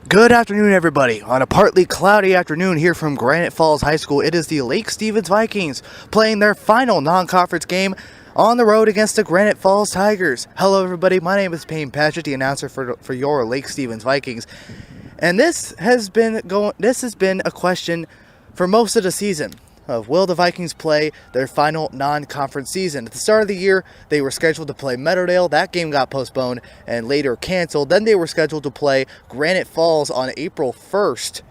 Good afternoon, everybody. On a partly cloudy afternoon here from Granite Falls High School, it is the Lake Stevens Vikings playing their final non-conference game on the road against the Granite Falls Tigers. Hello, everybody. My name is Payne, the announcer for your Lake Stevens Vikings. And this has been a question for most of the season of will the Vikings play their final non-conference season. At the start of the year, they were scheduled to play Meadowdale. That game got postponed and later canceled. Then they were scheduled to play Granite Falls on April 1st,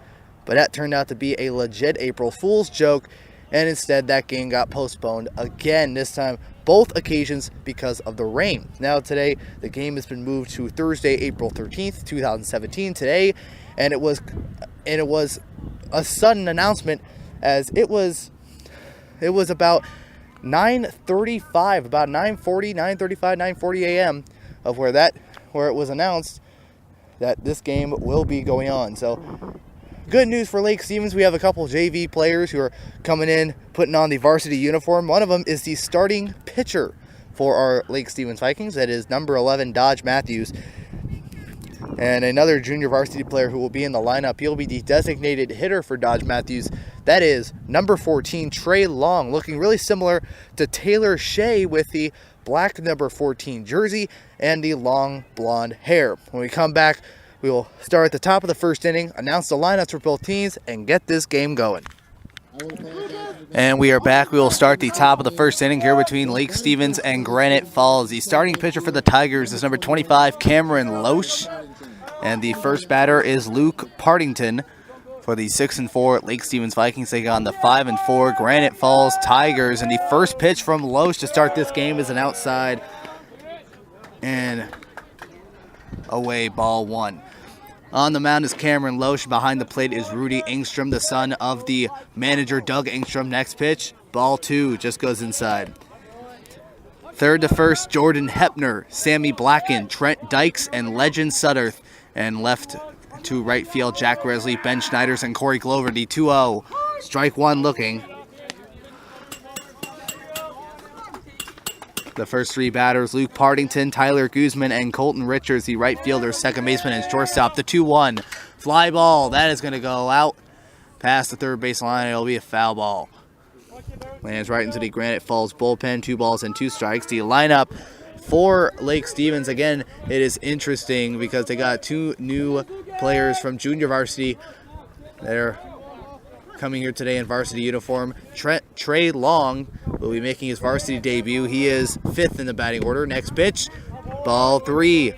but that turned out to be a legit April Fool's joke, and instead that game got postponed again, this time both occasions because of the rain. Now today, the game has been moved to Thursday, April 13th, 2017 today, and it was a sudden announcement, as it was about 9:35, about 9:40 a.m. of where it was announced that this game will be going on. So good news for Lake Stevens. We have a couple JV players who are coming in, putting on the varsity uniform. One of them is the starting pitcher for our Lake Stevens Vikings. That is number 11, Dodge Matthews. And another junior varsity player who will be in the lineup, he'll be the designated hitter for Dodge Matthews. That is number 14, Tre Long, looking really similar to Taylor Shea with the black number 14 jersey and the long blonde hair. When we come back, we will start at the top of the first inning, announce the lineups for both teams, and get this game going. And we are back. We will start the top of the first inning here between Lake Stevens and Granite Falls. The starting pitcher for the Tigers is number 25, Cameron Loesch. And the first batter is Luke Partington. For the 6-4 Lake Stevens Vikings, they got on the 5-4 Granite Falls Tigers. And the first pitch from Loesch to start this game is an outside and away, ball one. On the mound is Cameron Loesch. Behind the plate is Rudy Engstrom, the son of the manager Doug Engstrom. Next pitch, ball two, just goes inside. Third to first, Jordan Hepner, Sammy Blacken, Trent Dykes, and Legend Sutterth. And left to right field, Jack Gresley, Ben Schneiders, and Corey Glover. The 2-0. Strike one looking. The first three batters, Luke Partington, Tyler Guzman, and Colton Richards, the right fielder, second baseman, and shortstop. The 2-1. Fly ball. That is going to go out past the third base line. It'll be a foul ball. Lands right into the Granite Falls bullpen. 2 balls and 2 strikes. The lineup for Lake Stevens, again, it is interesting because they got 2 new players from junior varsity that are coming here today in varsity uniform. Tre Long will be making his varsity debut. He is 5th in the batting order. Next pitch, ball 3.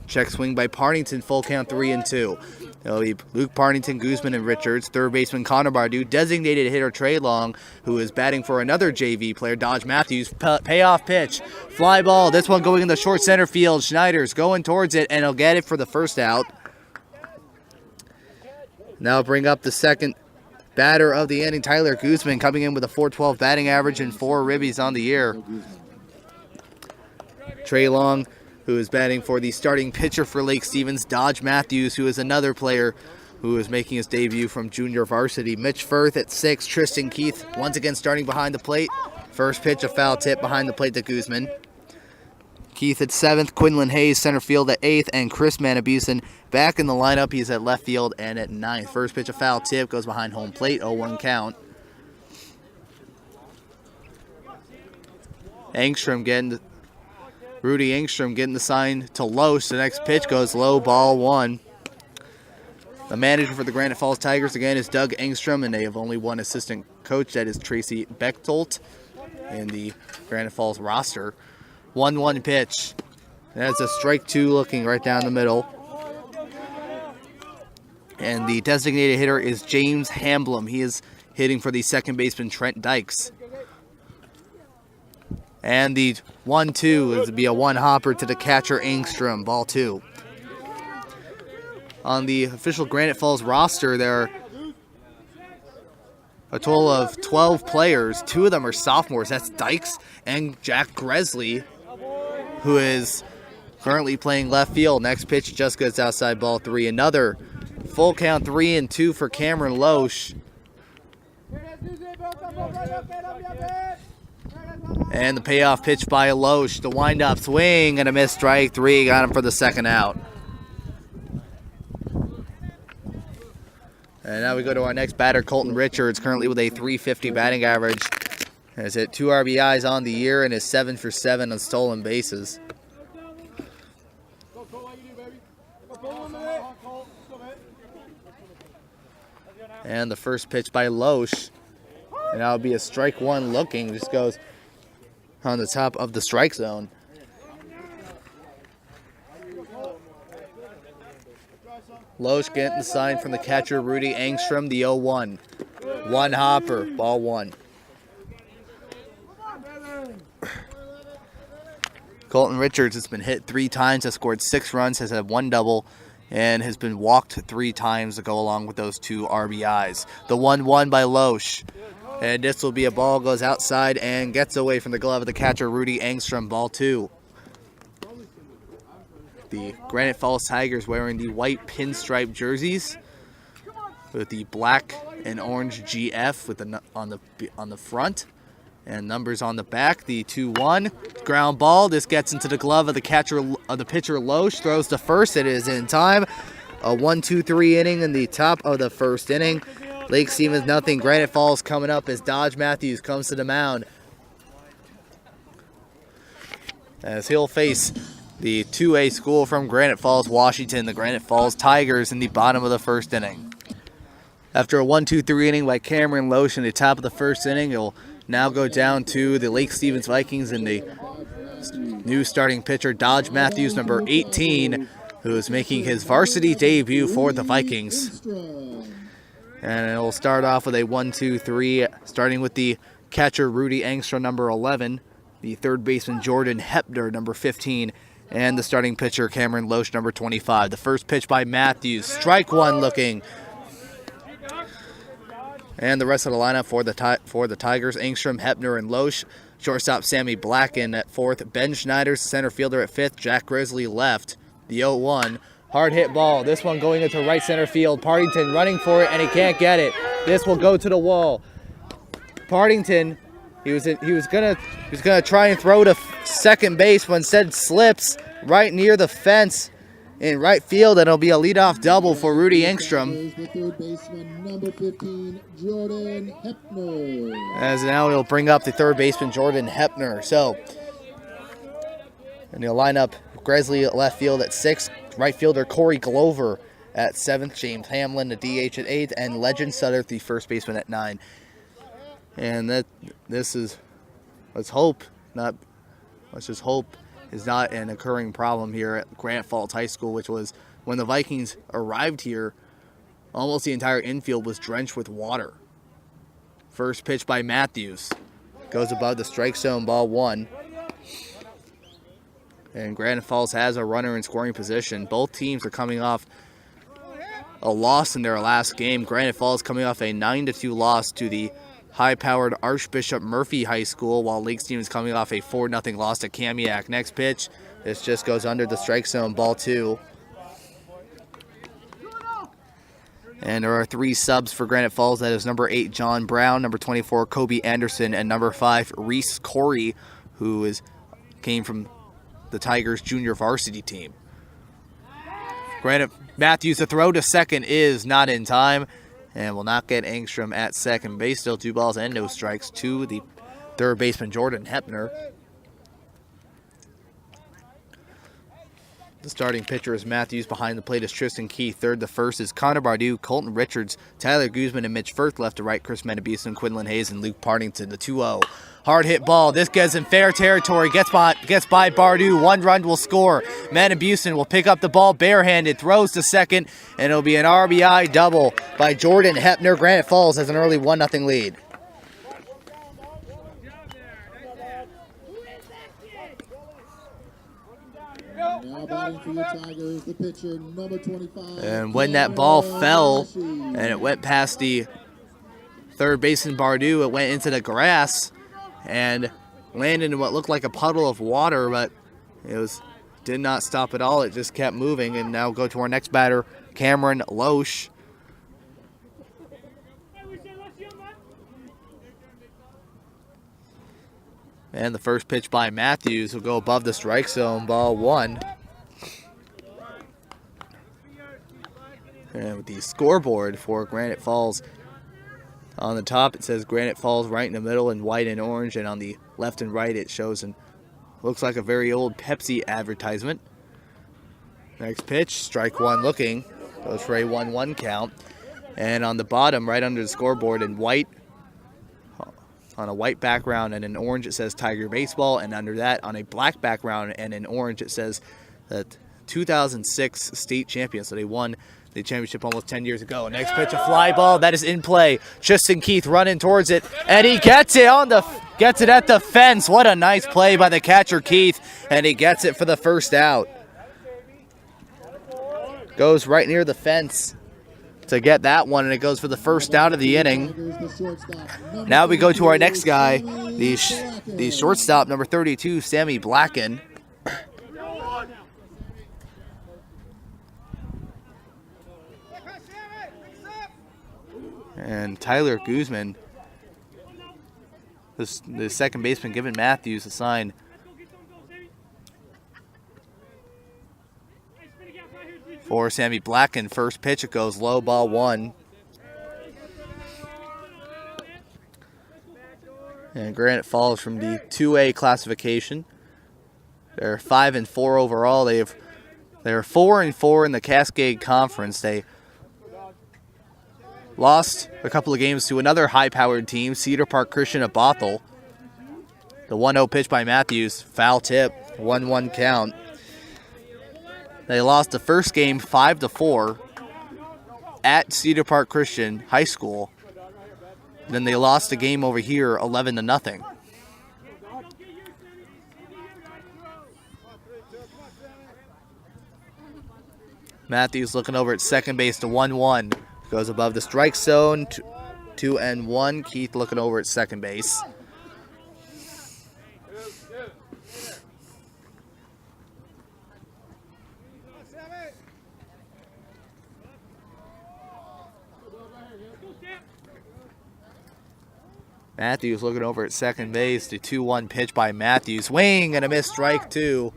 Check swing by Partington, full count 3-2. It'll be Luke Partington, Guzman, and Richards. Third baseman Connor Bardu. Designated hitter Tre Long, who is batting for another JV player, Dodge Matthews. Payoff pitch. Fly ball. This one going in the short center field. Schneiders going towards it, and he'll get it for the first out. Now bring up the second batter of the inning, Tyler Guzman, coming in with a .412 batting average and 4 ribbies on the year. Tre Long, who is batting for the starting pitcher for Lake Stevens, Dodge Matthews, who is another player who is making his debut from junior varsity. Mitch Firth at 6, Tristan Keith once again starting behind the plate. First pitch, a foul tip behind the plate to Guzman. Keith at 7th, Quinlan Hayes center field at 8th, and Chris Manabusen back in the lineup. He's at left field and at 9th. First pitch, a foul tip, goes behind home plate, 0-1 count. Rudy Engstrom getting the sign to Loesch. The next pitch goes low, ball 1. The manager for the Granite Falls Tigers, again, is Doug Engstrom, and they have only one assistant coach. That is Tracy Bechtold in the Granite Falls roster. 1-1 pitch. That's a strike 2 looking right down the middle. And the designated hitter is James Hamblem. He is hitting for the second baseman, Trent Dykes. And the 1-2 is to be a one-hopper to the catcher, Engstrom, ball 2. On the official Granite Falls roster, there are a total of 12 players. 2 of them are sophomores. That's Dykes and Jack Gresley, who is currently playing left field. Next pitch just goes outside, ball 3. Another full count 3-2 for Cameron Loesch. And the payoff pitch by Loesch. The wind-up swing and a missed strike 3. Got him for the second out. And now we go to our next batter, Colton Richards, currently with a .350 batting average. Has hit 2 RBIs on the year and is 7 for 7 on stolen bases. And the first pitch by Loesch. And that'll be a strike one looking. Just goes on the top of the strike zone. Loesch getting the sign from the catcher, Rudy Engstrom, the 0-1. One hopper, ball one. Colton Richards has been hit 3 times, has scored 6 runs, has had 1 double, and has been walked 3 times to go along with those 2 RBIs. The 1-1 by Loesch. And this will be a ball, goes outside and gets away from the glove of the catcher, Rudy Engstrom, ball 2. The Granite Falls Tigers wearing the white pinstripe jerseys with the black and orange GF with the on the front and numbers on the back. The 2-1 ground ball. This gets into the glove of the catcher of the pitcher Loesch. Throws to first. It is in time. A 1-2-3 inning in the top of the first inning. Lake Stevens nothing. Granite Falls coming up as Dodge Matthews comes to the mound. As he'll face the 2A school from Granite Falls, Washington, the Granite Falls Tigers in the bottom of the first inning. After a 1-2-3 inning by Cameron Loesch in the top of the first inning, it'll now go down to the Lake Stevens Vikings and the new starting pitcher, Dodge Matthews, number 18, who is making his varsity debut for the Vikings. And it'll start off with a 1-2-3, starting with the catcher, Rudy Engstrom, number 11, the third baseman, Jordan Hepner, number 15, and the starting pitcher, Cameron Loesch, number 25. The first pitch by Matthews, strike one looking. And the rest of the lineup for the Tigers, Engstrom, Hepner, and Loesch. Shortstop Sammy Blacken at fourth. Ben Schneider, center fielder at fifth. Jack Grizzly left. The 0-1. Hard hit ball. This one going into right center field. Partington running for it, and he can't get it. This will go to the wall. Partington, he was gonna try and throw to second base, but instead slips right near the fence in right field, and it'll be a leadoff double for Rudy Engstrom. The third baseman, number 15, Jordan Hepner. As now he'll bring up the third baseman, Jordan Hepner. So, and he'll line up Gresley at left field at 6th, right fielder Corey Glover at 7th, James Hamlin, the DH at 8th, and Legend Sutter, the first baseman, at 9. And this is, let's just hope is not an occurring problem here at Granite Falls High School, which was when the Vikings arrived here, almost the entire infield was drenched with water. First pitch by Matthews. Goes above the strike zone, ball 1. And Granite Falls has a runner in scoring position. Both teams are coming off a loss in their last game. Granite Falls coming off a 9-2 loss to the high-powered Archbishop Murphy High School, while Lake Stevens coming off a 4-0 loss to Kamiak. Next pitch, this just goes under the strike zone, ball 2. And there are 3 subs for Granite Falls. That is number 8, John Brown, number 24, Kobe Anderson, and number 5, Reese Corey, who came from the Tigers junior varsity team. Granite Matthews, the throw to second is not in time, and will not get Engstrom at second base. Still 2 balls and no strikes to the third baseman, Jordan Hepner. The starting pitcher is Matthews. Behind the plate is Tristan Keith. Third to first is Connor Bardou, Colton Richards, Tyler Guzman, and Mitch Firth. Left to right, Chris Menabuson, Quinlan Hayes, and Luke Partington. The 2-0. Hard hit ball. This gets in fair territory. Gets by Bardou. 1 run will score. Menabuson will pick up the ball barehanded. Throws to second, and it'll be an RBI double by Jordan Hepner. Granite Falls has an early 1-0 lead. Now batting for your Tigers, the pitcher, number 25. And when that ball fell and it went past the third baseman Bardou, it went into the grass and landed in what looked like a puddle of water, but did not stop at all. It just kept moving. And now go to our next batter, Cameron Loesch. And the first pitch by Matthews will go above the strike zone, ball 1. And with the scoreboard for Granite Falls, on the top it says Granite Falls right in the middle in white and orange, and on the left and right it shows and looks like a very old Pepsi advertisement. Next pitch, strike one looking, goes for a 1-1 count. And on the bottom, right under the scoreboard in white, on a white background and in orange it says Tiger Baseball, and under that on a black background and in orange it says that 2006 state champion. So they won the championship almost 10 years ago. Next pitch, a fly ball that is in play. Tristan Keith running towards it, and he gets it at the fence. What a nice play by the catcher Keith, and he gets it for the first out. Goes right near the fence to get that one, and it goes for the first out of the inning. Now we go to our next guy, the shortstop, number 32, Sammy Blacken. And Tyler Guzman, the second baseman, giving Matthews a sign. For Sammy Blacken, first pitch, it goes low, ball one. And Granite Falls from the 2A classification. They're 5-4 overall. They're 4-4 in the Cascade Conference. They lost a couple of games to another high-powered team, Cedar Park Christian of Bothell. The 1-0 pitch by Matthews, foul tip, 1-1 count. They lost the first game 5-4 at Cedar Park Christian High School. Then they lost a game over here 11-0. Matthews looking over at second base to 1-1. Goes above the strike zone, 2-1. Keith looking over at second base. Matthews looking over at second base. The 2-1 pitch by Matthews. Swing and a missed strike two.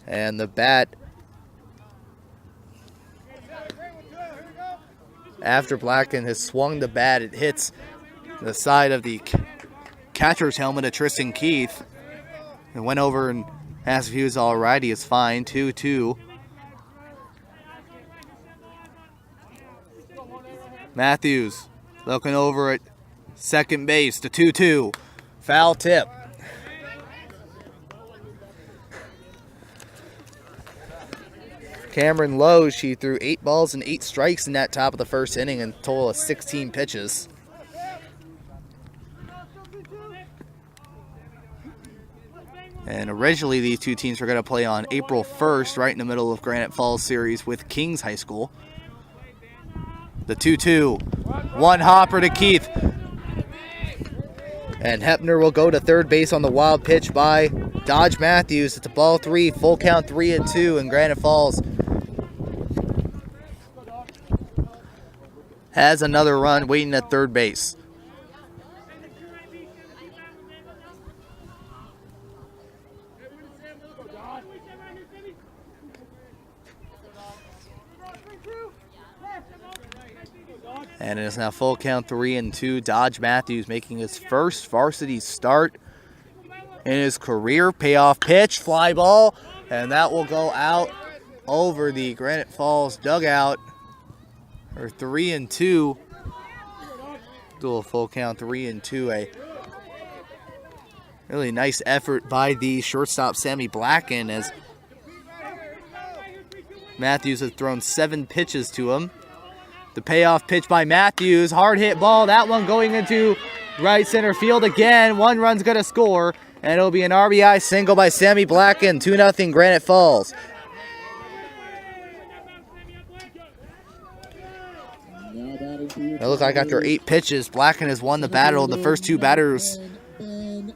And the bat, after Blacken has swung the bat, it hits the side of the catcher's helmet of Tristan Keith. And went over and asked if he was all right. He is fine. 2-2. Matthews looking over at second base to 2-2. Foul tip. Cameron Lowe, she threw 8 balls and 8 strikes in that top of the first inning and a total of 16 pitches. And originally these two teams were going to play on April 1st, right in the middle of Granite Falls series with Kings High School. The 2-2. One hopper to Keith. And Hepner will go to third base on the wild pitch by Dodge Matthews. It's a ball 3, full count 3-2, and Granite Falls has another run waiting at third base. And it is now full count 3-2. Dodge Matthews making his first varsity start in his career. Payoff pitch, fly ball, and that will go out over the Granite Falls dugout. Or 3-2. Dual full count 3-2. A really nice effort by the shortstop Sammy Blacken, as Matthews has thrown 7 pitches to him. The payoff pitch by Matthews, hard hit ball, that one going into right center field again. 1 run's going to score, and it'll be an RBI single by Sammy Blacken. 2-0 Granite Falls. It looks like after 8 pitches, Blacken has won the battle. The first 2 batters. And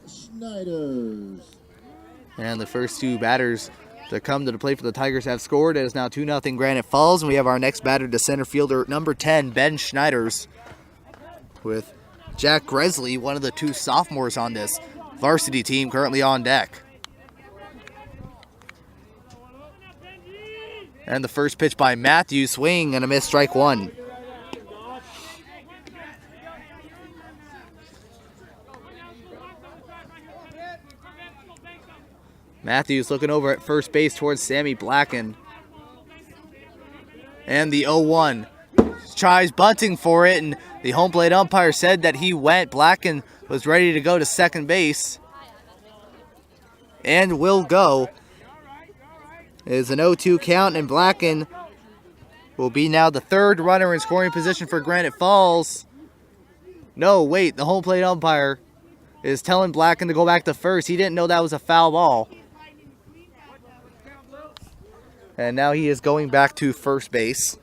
the first 2 batters to come to the plate for the Tigers have scored. It is now 2-0 Granite Falls, and we have our next batter to center fielder, number 10, Ben Schneiders, with Jack Gresley, one of the 2 sophomores on this varsity team, currently on deck. And the first pitch by Matthews, swing and a miss, strike one. Matthews looking over at first base towards Sammy Blacken. And the 0-1. Tries bunting for it, and the home plate umpire said that he went. Blacken was ready to go to second base. And will go. It is an 0-2 count, and Blacken will be now the third runner in scoring position for Granite Falls. No, wait, the home plate umpire is telling Blacken to go back to first. He didn't know that was a foul ball. And now he is going back to first base.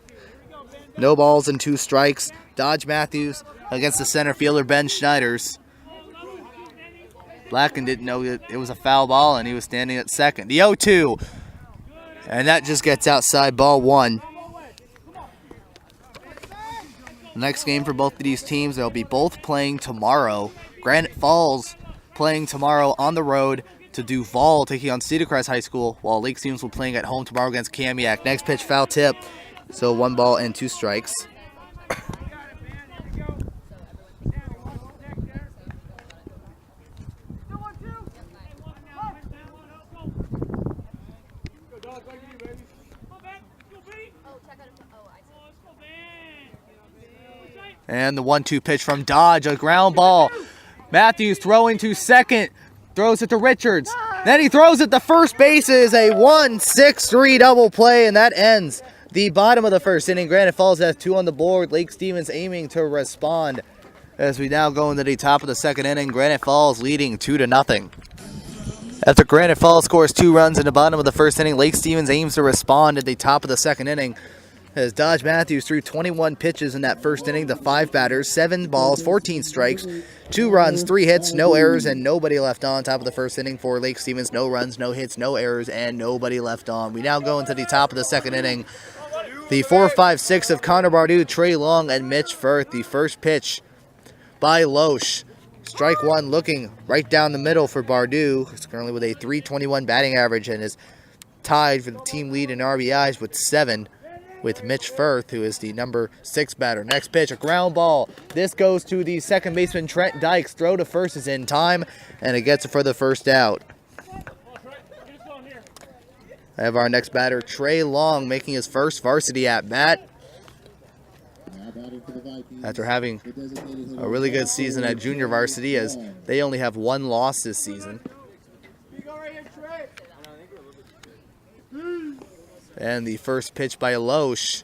No balls and 2 strikes. Dodge Matthews against the center fielder Ben Schneiders. Blacken didn't know that it was a foul ball, and he was standing at second. The 0-2. And that just gets outside, ball 1. Next game for both of these teams, they'll be both playing tomorrow. Granite Falls playing tomorrow on the road to Duval, taking on Cedar Crest High School, while Lake Stevens will be playing at home tomorrow against Kamiak. Next pitch, foul tip. So 1 ball and 2 strikes. And the 1-2 pitch from Dodge, a ground ball. Matthews throwing to second, throws it to Richards. Then he throws it to first base. It is a 1-6-3 double play, and that ends the bottom of the first inning. Granite Falls has 2 on the board. Lake Stevens aiming to respond as we now go into the top of the second inning. Granite Falls leading 2-0. After Granite Falls scores 2 runs in the bottom of the first inning, Lake Stevens aims to respond at the top of the second inning. As Dodge Matthews threw 21 pitches in that first inning to 5 batters, 7 balls, 14 strikes, 2 runs, 3 hits, no errors, and nobody left on. Top of the first inning for Lake Stevens, no runs, no hits, no errors, and nobody left on. We now go into the top of the second inning. The 4-5-6 of Connor Bardou, Tre Long, and Mitch Firth. The first pitch by Loesch. Strike 1 looking right down the middle for Bardou. He's currently with a .321 batting average and is tied for the team lead in RBIs with 7. With Mitch Firth, who is the number 6 batter. Next pitch, a ground ball. This goes to the second baseman, Trent Dykes. Throw to first is in time, and it gets it for the first out. I have our next batter, Tre Long, making his first varsity at-bat. After having a really good season at junior varsity, as they only have 1 loss this season. And the first pitch by Loesch.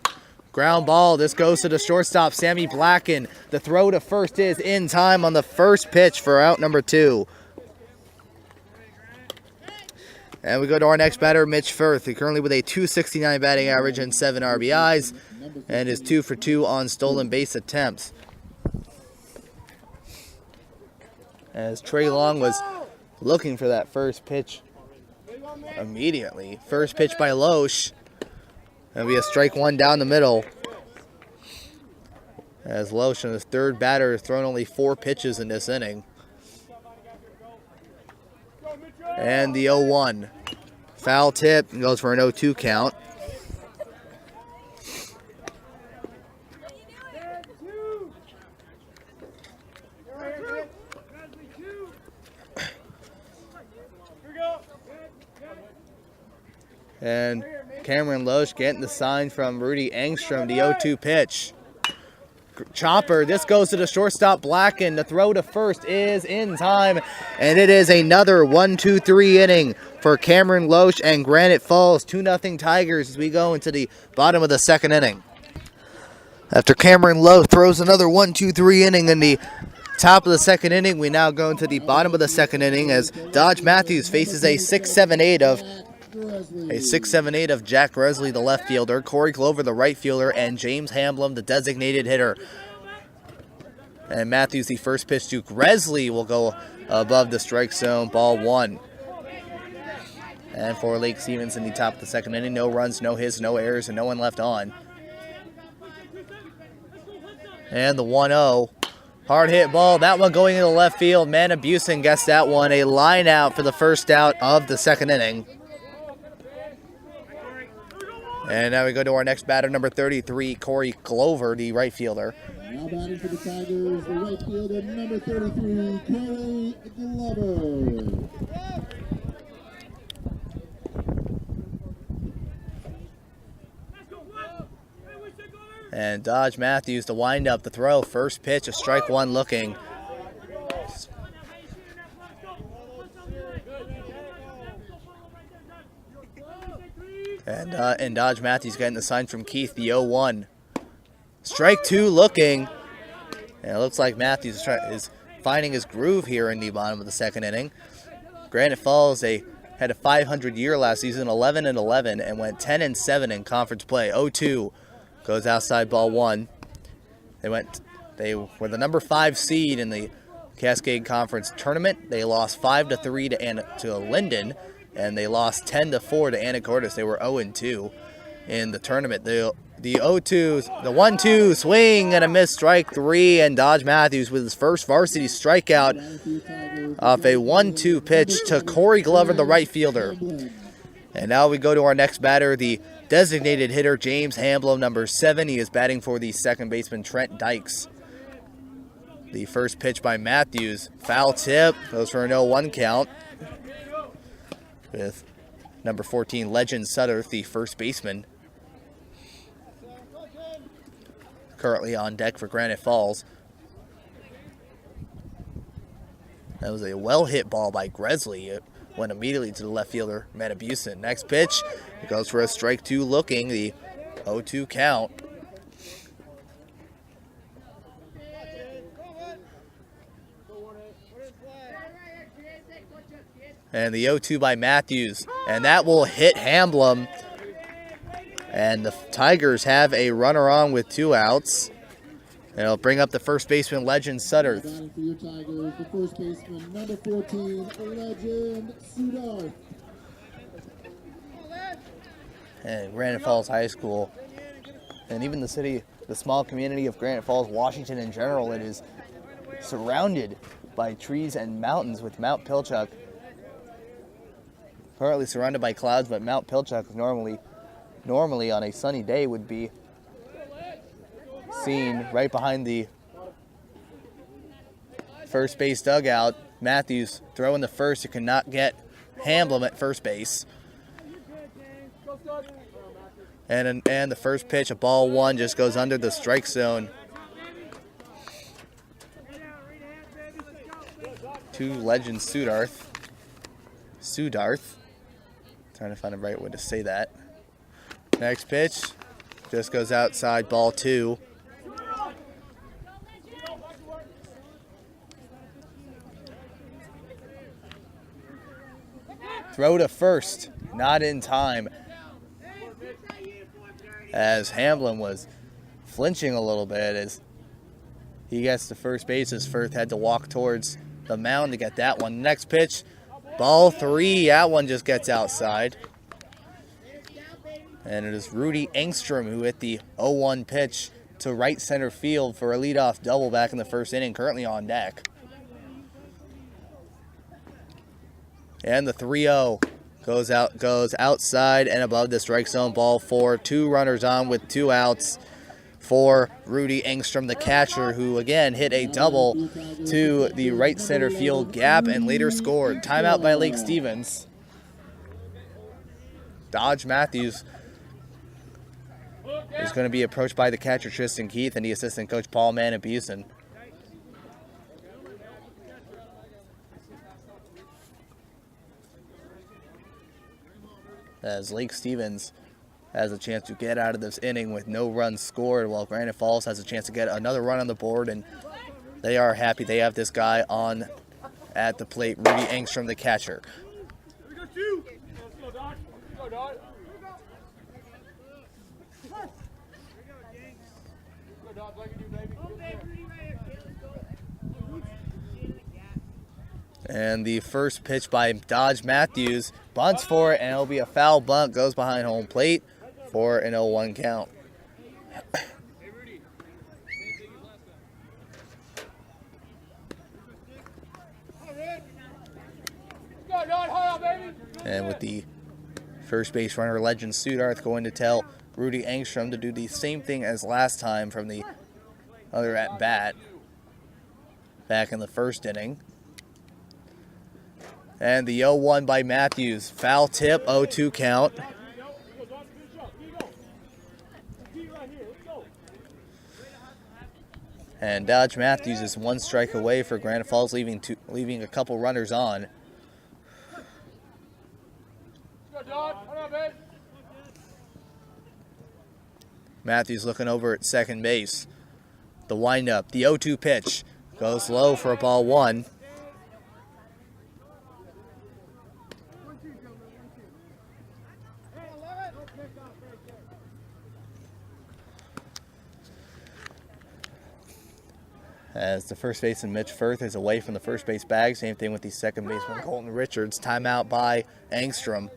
Ground ball. This goes to the shortstop, Sammy Blacken. The throw to first is in time on the first pitch for out number 2. And we go to our next batter, Mitch Firth, currently with a .269 batting average and 7 RBIs, and is 2 for 2 on stolen base attempts. As Tre Long was looking for that first pitch immediately. First pitch by Loesch. And we have strike 1 down the middle. As Loesch, his third batter, has thrown only 4 pitches in this inning. And the 0-1. Foul tip and goes for an 0-2 count. And Cameron Loesch getting the sign from Rudy Engstrom, the 0-2 pitch. Chopper, this goes to the shortstop, Blacken. The throw to first is in time, and it is another 1-2-3 inning for Cameron Loesch and Granite Falls. 2-0 Tigers as we go into the bottom of the second inning. After Cameron Loesch throws another 1-2-3 inning in the top of the second inning, we now go into the bottom of the second inning as Dodge Matthews faces a 6-7-8 of Jack Gresley, the left fielder, Corey Glover, the right fielder, and James Hamblin, the designated hitter. And Matthews, the first pitch to Gresley, will go above the strike zone, ball 1. And for Lake Stevens in the top of the second inning, no runs, no hits, no errors, and no one left on. And the 1-0. Hard hit ball, that one going into the left field. Manna Busen gets that one, a line out for the first out of the second inning. And now we go to our next batter, number 33, Corey Glover, the right fielder. Now batting for the Tigers, the right fielder, number 33, Corey Glover. And Dodge Matthews to wind up the throw. First pitch, a strike one looking. And Dodge Matthews getting the sign from Keith, the 0-1. Strike two looking. And it looks like Matthews is finding his groove here in the bottom of the second inning. Granite Falls, they had a 500 year last season, 11-11, and went 10-7 in conference play. 0-2 goes outside, ball one. They were the number 5 seed in the Cascade Conference tournament. They lost 5-3 to Linden, and they lost 10-4 to Anacortes. They were 0-2 in the tournament. The 1-2 swing and a miss, strike three, and Dodge Matthews with his first varsity strikeout off a 1-2 pitch to Corey Glover, the right fielder. And now we go to our next batter, the designated hitter James Hamblin, number 7. He is batting for the second baseman Trent Dykes. The first pitch by Matthews, foul tip, goes for an 0-1 count, with number 14 Legend Sutter, the first baseman, currently on deck for Granite Falls. That was a well-hit ball by Gresley. It went immediately to the left fielder, Metabusen. Next pitch, it goes for a strike two looking, the 0-2 count. And the 0-2 by Matthews, and that will hit Hamblin. And the Tigers have a runner on with 2 outs. And it'll bring up the first baseman, Legend Sutter. Batting for your Tigers, the first baseman, number 14, Legend Sutter. And Granite Falls High School, and even the small community of Granite Falls, Washington in general, it is surrounded by trees and mountains, with Mount Pilchuck currently surrounded by clouds, but Mount Pilchuck normally on a sunny day would be seen right behind the first base dugout. Matthews throwing the first. He cannot get Hamblin at first base. And the first pitch, a ball one, just goes under the strike zone. To Legend Sudarth. Trying to find the right way to say that. Next pitch, just goes outside, ball two. Throw to first, not in time, as Hamblin was flinching a little bit as he gets to first base. His first had to walk towards the mound to get that one. Next pitch, ball three, that one just gets outside. And it is Rudy Engstrom who hit the 0-1 pitch to right center field for a leadoff double back in the first inning, currently on deck. And the 3-0 goes outside and above the strike zone, ball four. 2 runners on with 2 outs for Rudy Engstrom, the catcher, who again hit a double to the right center field gap and later scored. Timeout by Lake Stevens. Dodge Matthews is going to be approached by the catcher Tristan Keith and the assistant coach Paul Manabusen. As Lake Stevens has a chance to get out of this inning with no runs scored, while Granite Falls has a chance to get another run on the board, and they are happy they have this guy on at the plate, Rudy Engstrom, the catcher. And the first pitch by Dodge Matthews, bunts for it, and it'll be a foul bunt, goes behind home plate for an 0-1 count. And with the First base runner Legend Sudarth going to tell Rudy Engstrom to do the same thing as last time from the other at bat back in the first inning. And the 0-1 by Matthews. Foul tip, 0-2 count. And Dodge Matthews is one strike away for Granite Falls, leaving a couple runners on. Matthews looking over at second base. The windup, the 0-2 pitch. Goes low for a ball one. As the first baseman Mitch Firth is away from the first base bag. Same thing with the second baseman Colton Richards. Timeout by Engstrom.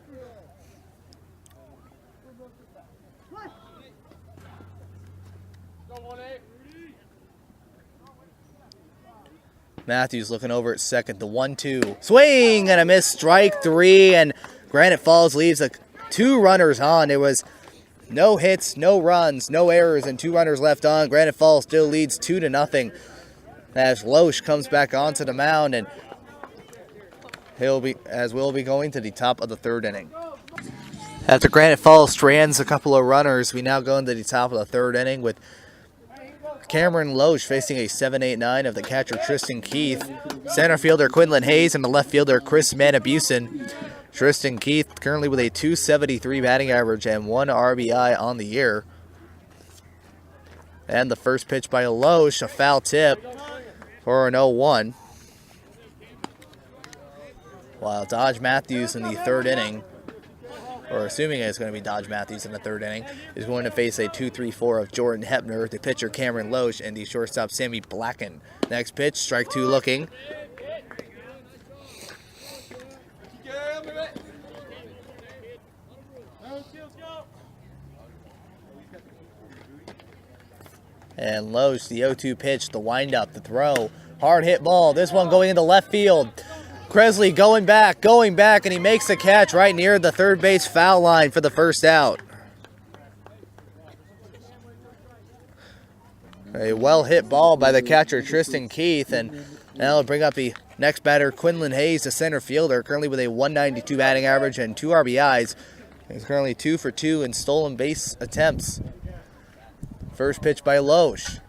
Matthews looking over at second. The 1-2. Swing and a miss. Strike three. And Granite Falls leaves 2 runners on. There was no hits, no runs, no errors, and 2 runners left on. Granite Falls still leads 2-0. As Loesch comes back onto the mound, and we'll be going to the top of the third inning. After Granite Falls strands a couple of runners, we now go into the top of the third inning with Cameron Loesch facing a 7-8-9 of the catcher Tristan Keith, center fielder Quinlan Hayes, and the left fielder Chris Manabusen. Tristan Keith currently with a .273 batting average and 1 RBI on the year. And the first pitch by Loesch, a foul tip for an 0-1. While Dodge Matthews in the third inning, or assuming it's going to be Dodge Matthews in the third inning, is going to face a 2-3-4 of Jordan Hepner, the pitcher Cameron Loesch, and the shortstop Sammy Blacken. Next pitch, strike 2 looking. And Loesch, the 0-2 pitch, the windup, the throw. Hard hit ball. This one going into left field. Kresley going back, and he makes the catch right near the third base foul line for the first out. A well-hit ball by the catcher Tristan Keith, and now we'll bring up the next batter, Quinlan Hayes, the center fielder, currently with a .192 batting average and 2 RBIs. He's currently 2 for 2 in stolen base attempts. First pitch by Loesch.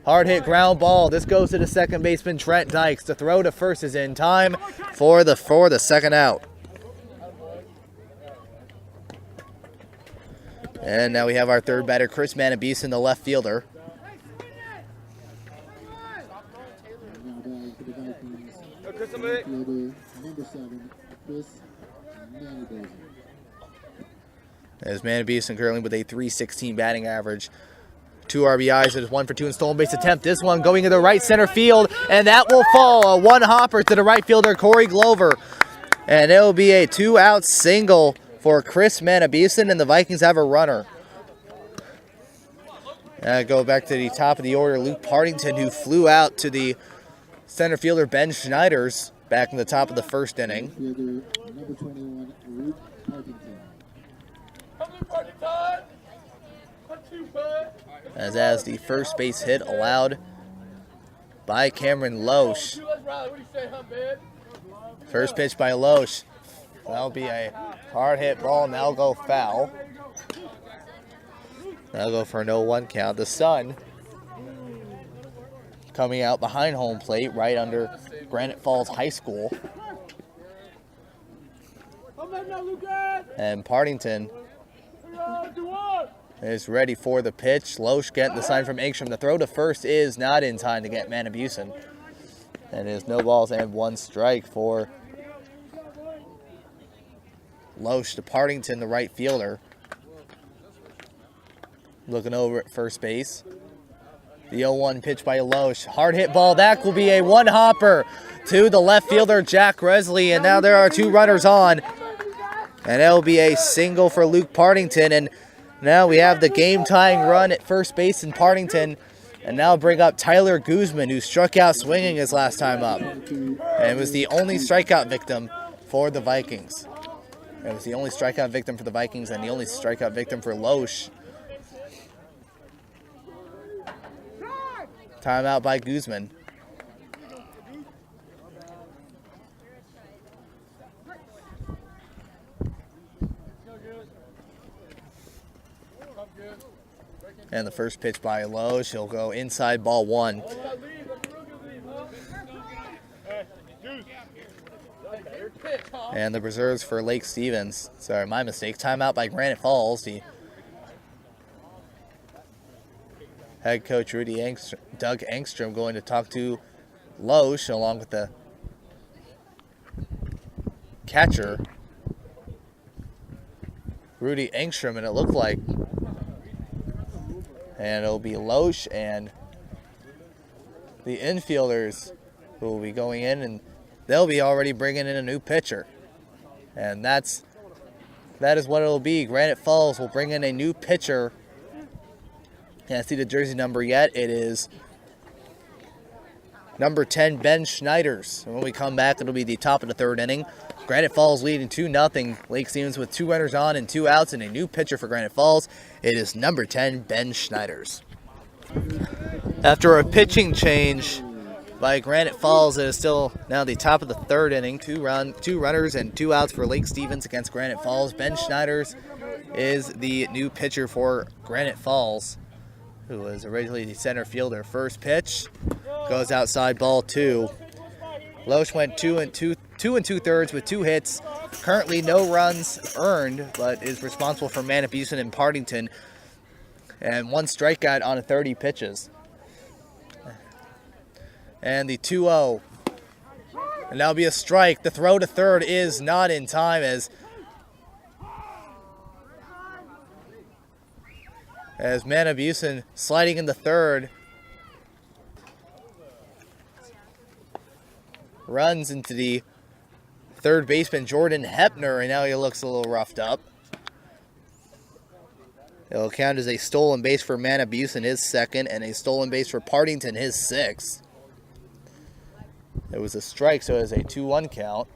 Hard hit ground ball. This goes to the second baseman Trent Dykes. The throw to first is in time for the second out. And now we have our third batter, Chris Manabusen, the left fielder. As Manabusen currently with a .316 batting average. 2 RBIs, it is 1 for 2 in stolen base attempt. This one going to the right center field, and that will fall. A 1-hopper to the right fielder, Corey Glover. And it will be a 2-out single for Chris Manabusen, and the Vikings have a runner. Go back to the top of the order, Luke Partington, who flew out to the center fielder Ben Schneider's back in the top of the first inning. Number 21, Luke Partington. As the first base hit allowed by Cameron Loesch. First pitch by Loesch. That'll be a hard hit ball, and that'll go foul. That'll go for an 0-1 count. The sun coming out behind home plate right under Granite Falls High School. And Partington is ready for the pitch. Loesch getting the sign from Engstrom. The throw to first is not in time to get Manabusen. And it is no balls and 1 strike for Loesch to Partington, the right fielder. Looking over at first base. The 0-1 pitch by Loesch. Hard hit ball. That will be a 1-hopper to the left fielder, Jack Kresley. And now there are 2 runners on. And it will be a single for Luke Partington. And now we have the game-tying run at first base in Partington. And now bring up Tyler Guzman, who struck out swinging his last time up. And was the only strikeout victim for the Vikings. It was the only strikeout victim for the Vikings and the only strikeout victim for Loesch. Timeout by Guzman. And the first pitch by Loesch, he'll go inside, ball 1. And the reserves for Lake Stevens. Sorry, my mistake. Timeout by Granite Falls. The head coach Doug Engstrom going to talk to Loesch along with the catcher Rudy Engstrom, and it looked like, and it'll be Loesch and the infielders who will be going in, and they'll be already bringing in a new pitcher. And that is what it'll be. Granite Falls will bring in a new pitcher. Can't see the jersey number yet. It is number 10, Ben Schneiders. And when we come back, it'll be the top of the third inning. Granite Falls leading 2-0. Lake Stevens with 2 runners on and 2 outs, and a new pitcher for Granite Falls. It is number 10, Ben Schneiders. After a pitching change by Granite Falls, it is still now the top of the third inning. 2 runners and 2 outs for Lake Stevens against Granite Falls. Ben Schneiders is the new pitcher for Granite Falls, who was originally the center fielder. First pitch goes outside, ball 2. Loesch went 2 2/3 with 2 hits. Currently no runs earned, but is responsible for Manibuson and Partington, and 1 strikeout on 30 pitches. And the 2-0. And that'll be a strike. The throw to third is not in time as Manibuson sliding into third runs into the third baseman Jordan Hepner, and now he looks a little roughed up. It'll count as a stolen base for Manibuson, his 2nd, and a stolen base for Partington, his 6th. It was a strike, so it is a 2-1 count.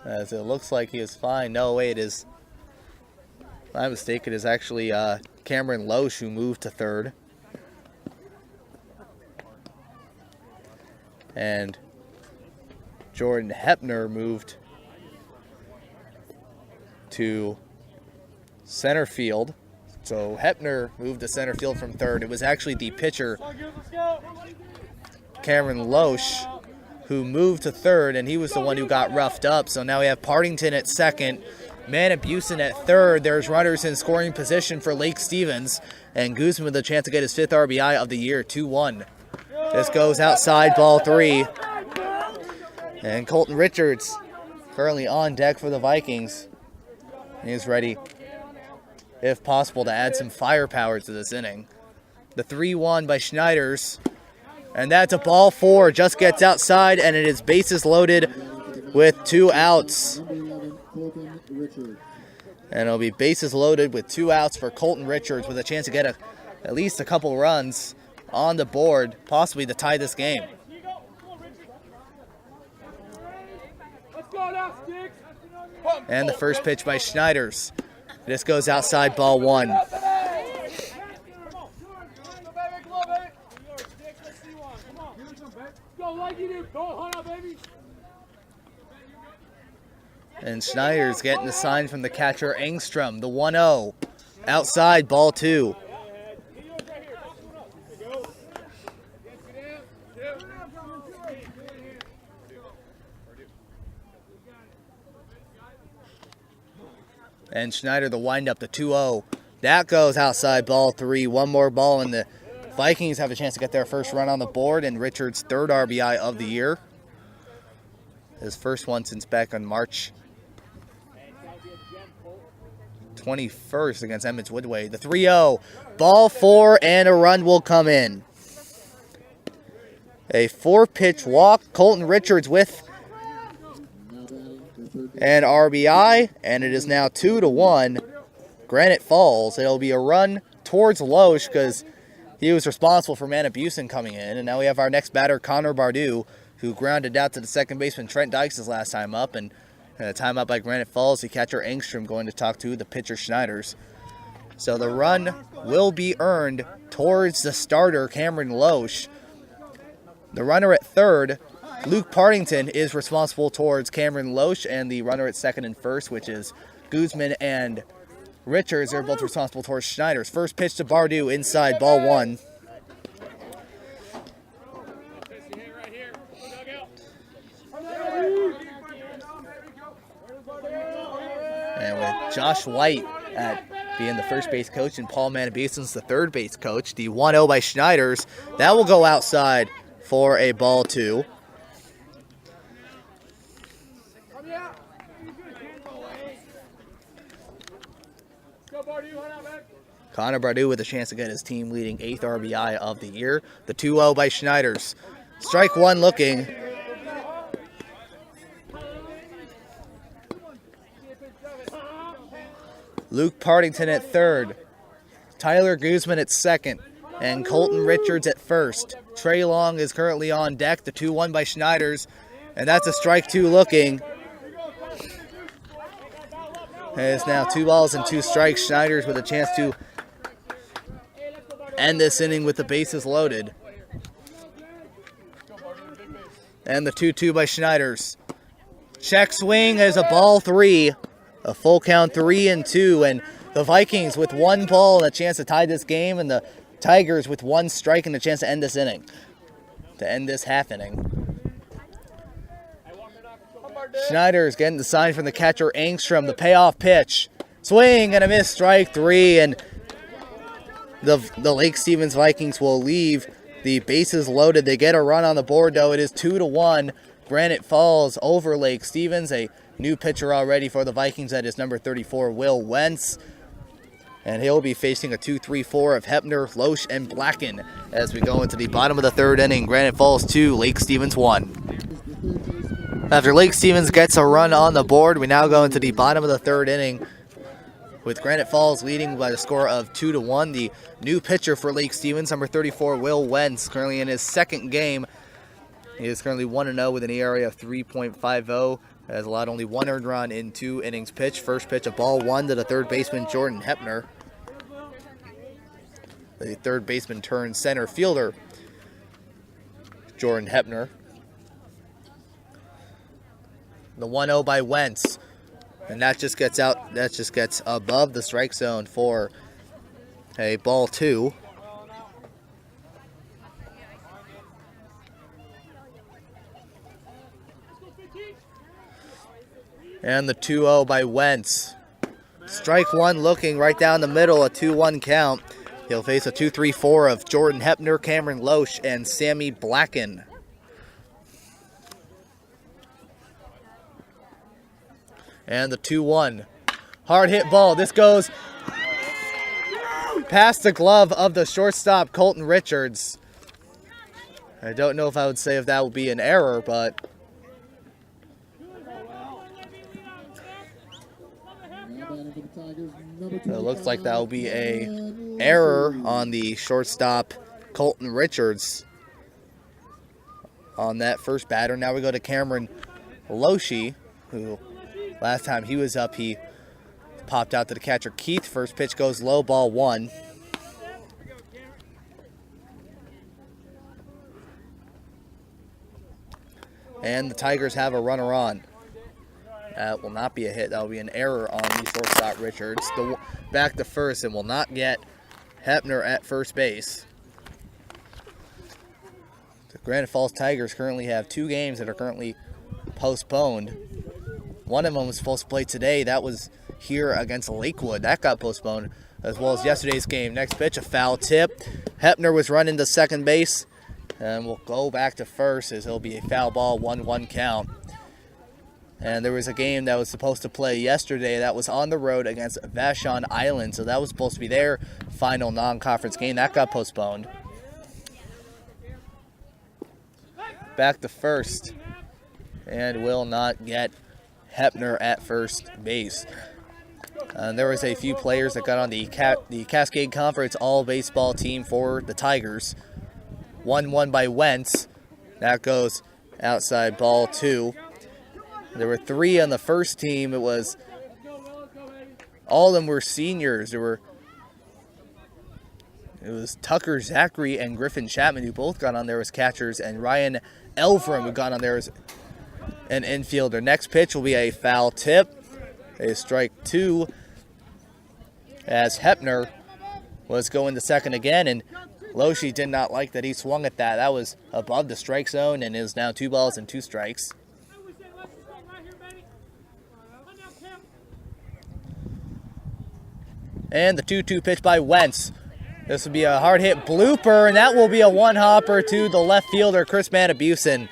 As it looks like he is fine. No, wait, it is my mistake. It is actually Cameron Loesch who moved to third. And Jordan Hepner moved to center field. So Hepner moved to center field from third. It was actually the pitcher, Cameron Loesch, who moved to third, and he was the one who got roughed up. So now we have Partington at 2nd, Manibuson at 3rd. There's runners in scoring position for Lake Stevens, and Guzman with a chance to get his 5th RBI of the year, 2-1. This goes outside, ball 3. And Colton Richards currently on deck for the Vikings. He's ready, if possible, to add some firepower to this inning. The 3-1 by Schneiders. And that's a ball 4. Just gets outside, and it is bases loaded with 2 outs. And it'll be bases loaded with 2 outs for Colton Richards, with a chance to get at least a couple runs on the board, possibly to tie this game. And the first pitch by Schneiders. This goes outside, ball 1. And Schneider's getting the sign from the catcher Engstrom, the 1-0. Outside, ball 2. And Schneider the windup, the 2-0. That goes outside, ball 3. 1 more ball, and the Vikings have a chance to get their first run on the board, and Richards' 3rd RBI of the year. His first one since back on March 21st against Emmons Woodway. The 3-0. Ball 4, and a run will come in. A 4-pitch walk. Colton Richards with and RBI, and it is now 2-1 Granite Falls. It'll be a run towards Loesch because he was responsible for Manibusan coming in, and now we have our next batter, Connor Bardou, who grounded out to the second baseman Trent Dykes his last time up, and a timeout by Granite Falls. The catcher Engstrom going to talk to the pitcher Schneiders. So the run will be earned towards the starter, Cameron Loesch. The runner at third, Luke Partington, is responsible towards Cameron Loesch, and the runner at second and first, which is Guzman and Richards, are both responsible towards Schneiders. First pitch to Bardou, inside, ball one. And with Josh White at being the first base coach and Paul Manibusan's the third base coach, the 1-0 by Schneiders, that will go outside for a ball two. Connor Bardou with a chance to get his team leading 8th RBI of the year. The 2-0 by Schneiders. Strike one looking. Luke Partington at third. Tyler Guzman at second. And Colton Richards at first. Tre Long is currently on deck. The 2-1 by Schneiders. And that's a strike two looking. It's now 2 balls and 2 strikes. Schneiders with a chance to end this inning with the bases loaded. And the 2-2 by Schneiders. Check swing is a ball three. A full count 3-2. And the Vikings with 1 ball and a chance to tie this game. And the Tigers with 1 strike and a chance to end this inning. To end this half inning. Schneiders getting the sign from the catcher Engstrom. The payoff pitch. Swing and a miss, strike 3. And the Lake Stevens Vikings will leave the bases loaded. They get a run on the board, though. It is 2-1. Granite Falls over Lake Stevens. A new pitcher already for the Vikings. That is number 34, Will Wentz. And he'll be facing a 2-3-4 of Hepner, Loesch, and Blacken as we go into the bottom of the third inning. Granite Falls 2, Lake Stevens 1. After Lake Stevens gets a run on the board, we now go into the bottom of the third inning with Granite Falls leading by the score of 2-1. The new pitcher for Lake Stevens, number 34, Will Wentz, currently in his second game. He is currently 1-0 with an ERA of 3.50. Has allowed only 1 earned run in 2 innings pitched. First pitch, a ball 1 to the third baseman, Jordan Hepner. The third baseman turned center fielder, Jordan Hepner. The 1-0 by Wentz. And that just gets out, that just gets above the strike zone for a ball 2. And the 2-0 by Wentz. Strike 1 looking right down the middle, a 2-1 count. He'll face a 2-3-4 of Jordan Hepner, Cameron Loesch, and Sammy Blacken. And the 2-1. Hard hit ball. This goes past the glove of the shortstop, Colton Richards. I don't know if I would say if that would be an error, but it looks like that will be an error on the shortstop, Colton Richards, on that first batter. Now we go to Cameron Loesch, who last time he was up, he popped out to the catcher Keith. First pitch goes low, ball 1. And the Tigers have a runner on. That will not be a hit. That will be an error on the shortstop Richards. Back to first, and will not get Hepner at first base. The Granite Falls Tigers currently have 2 games that are currently postponed. One of them was supposed to play today. That was here against Lakewood. That got postponed, as well as yesterday's game. Next pitch, a foul tip. Hepner was running to second base, and we'll go back to first as it'll be a foul ball, 1-1 count. And there was a game that was supposed to play yesterday that was on the road against Vashon Island. So that was supposed to be their final non-conference game. That got postponed. Back to first. And will not get Hepner at first base. There was a few players that got on the Cascade Conference all-baseball team for the Tigers. 1-1 by Wentz. That goes outside, ball 2. There were 3 on the first team. It was all of them were seniors. It was Tucker Zachary and Griffin Chapman who both got on there as catchers, and Ryan Elverum who got on there as an infielder. Next pitch will be a foul tip. A strike 2 as Hepner was going to second again, and Loshi did not like that he swung at that. That was above the strike zone and is now 2 balls and 2 strikes. And the 2-2 pitch by Wentz. This will be a hard hit blooper, and that will be a one-hopper to the left fielder, Chris Manabusen.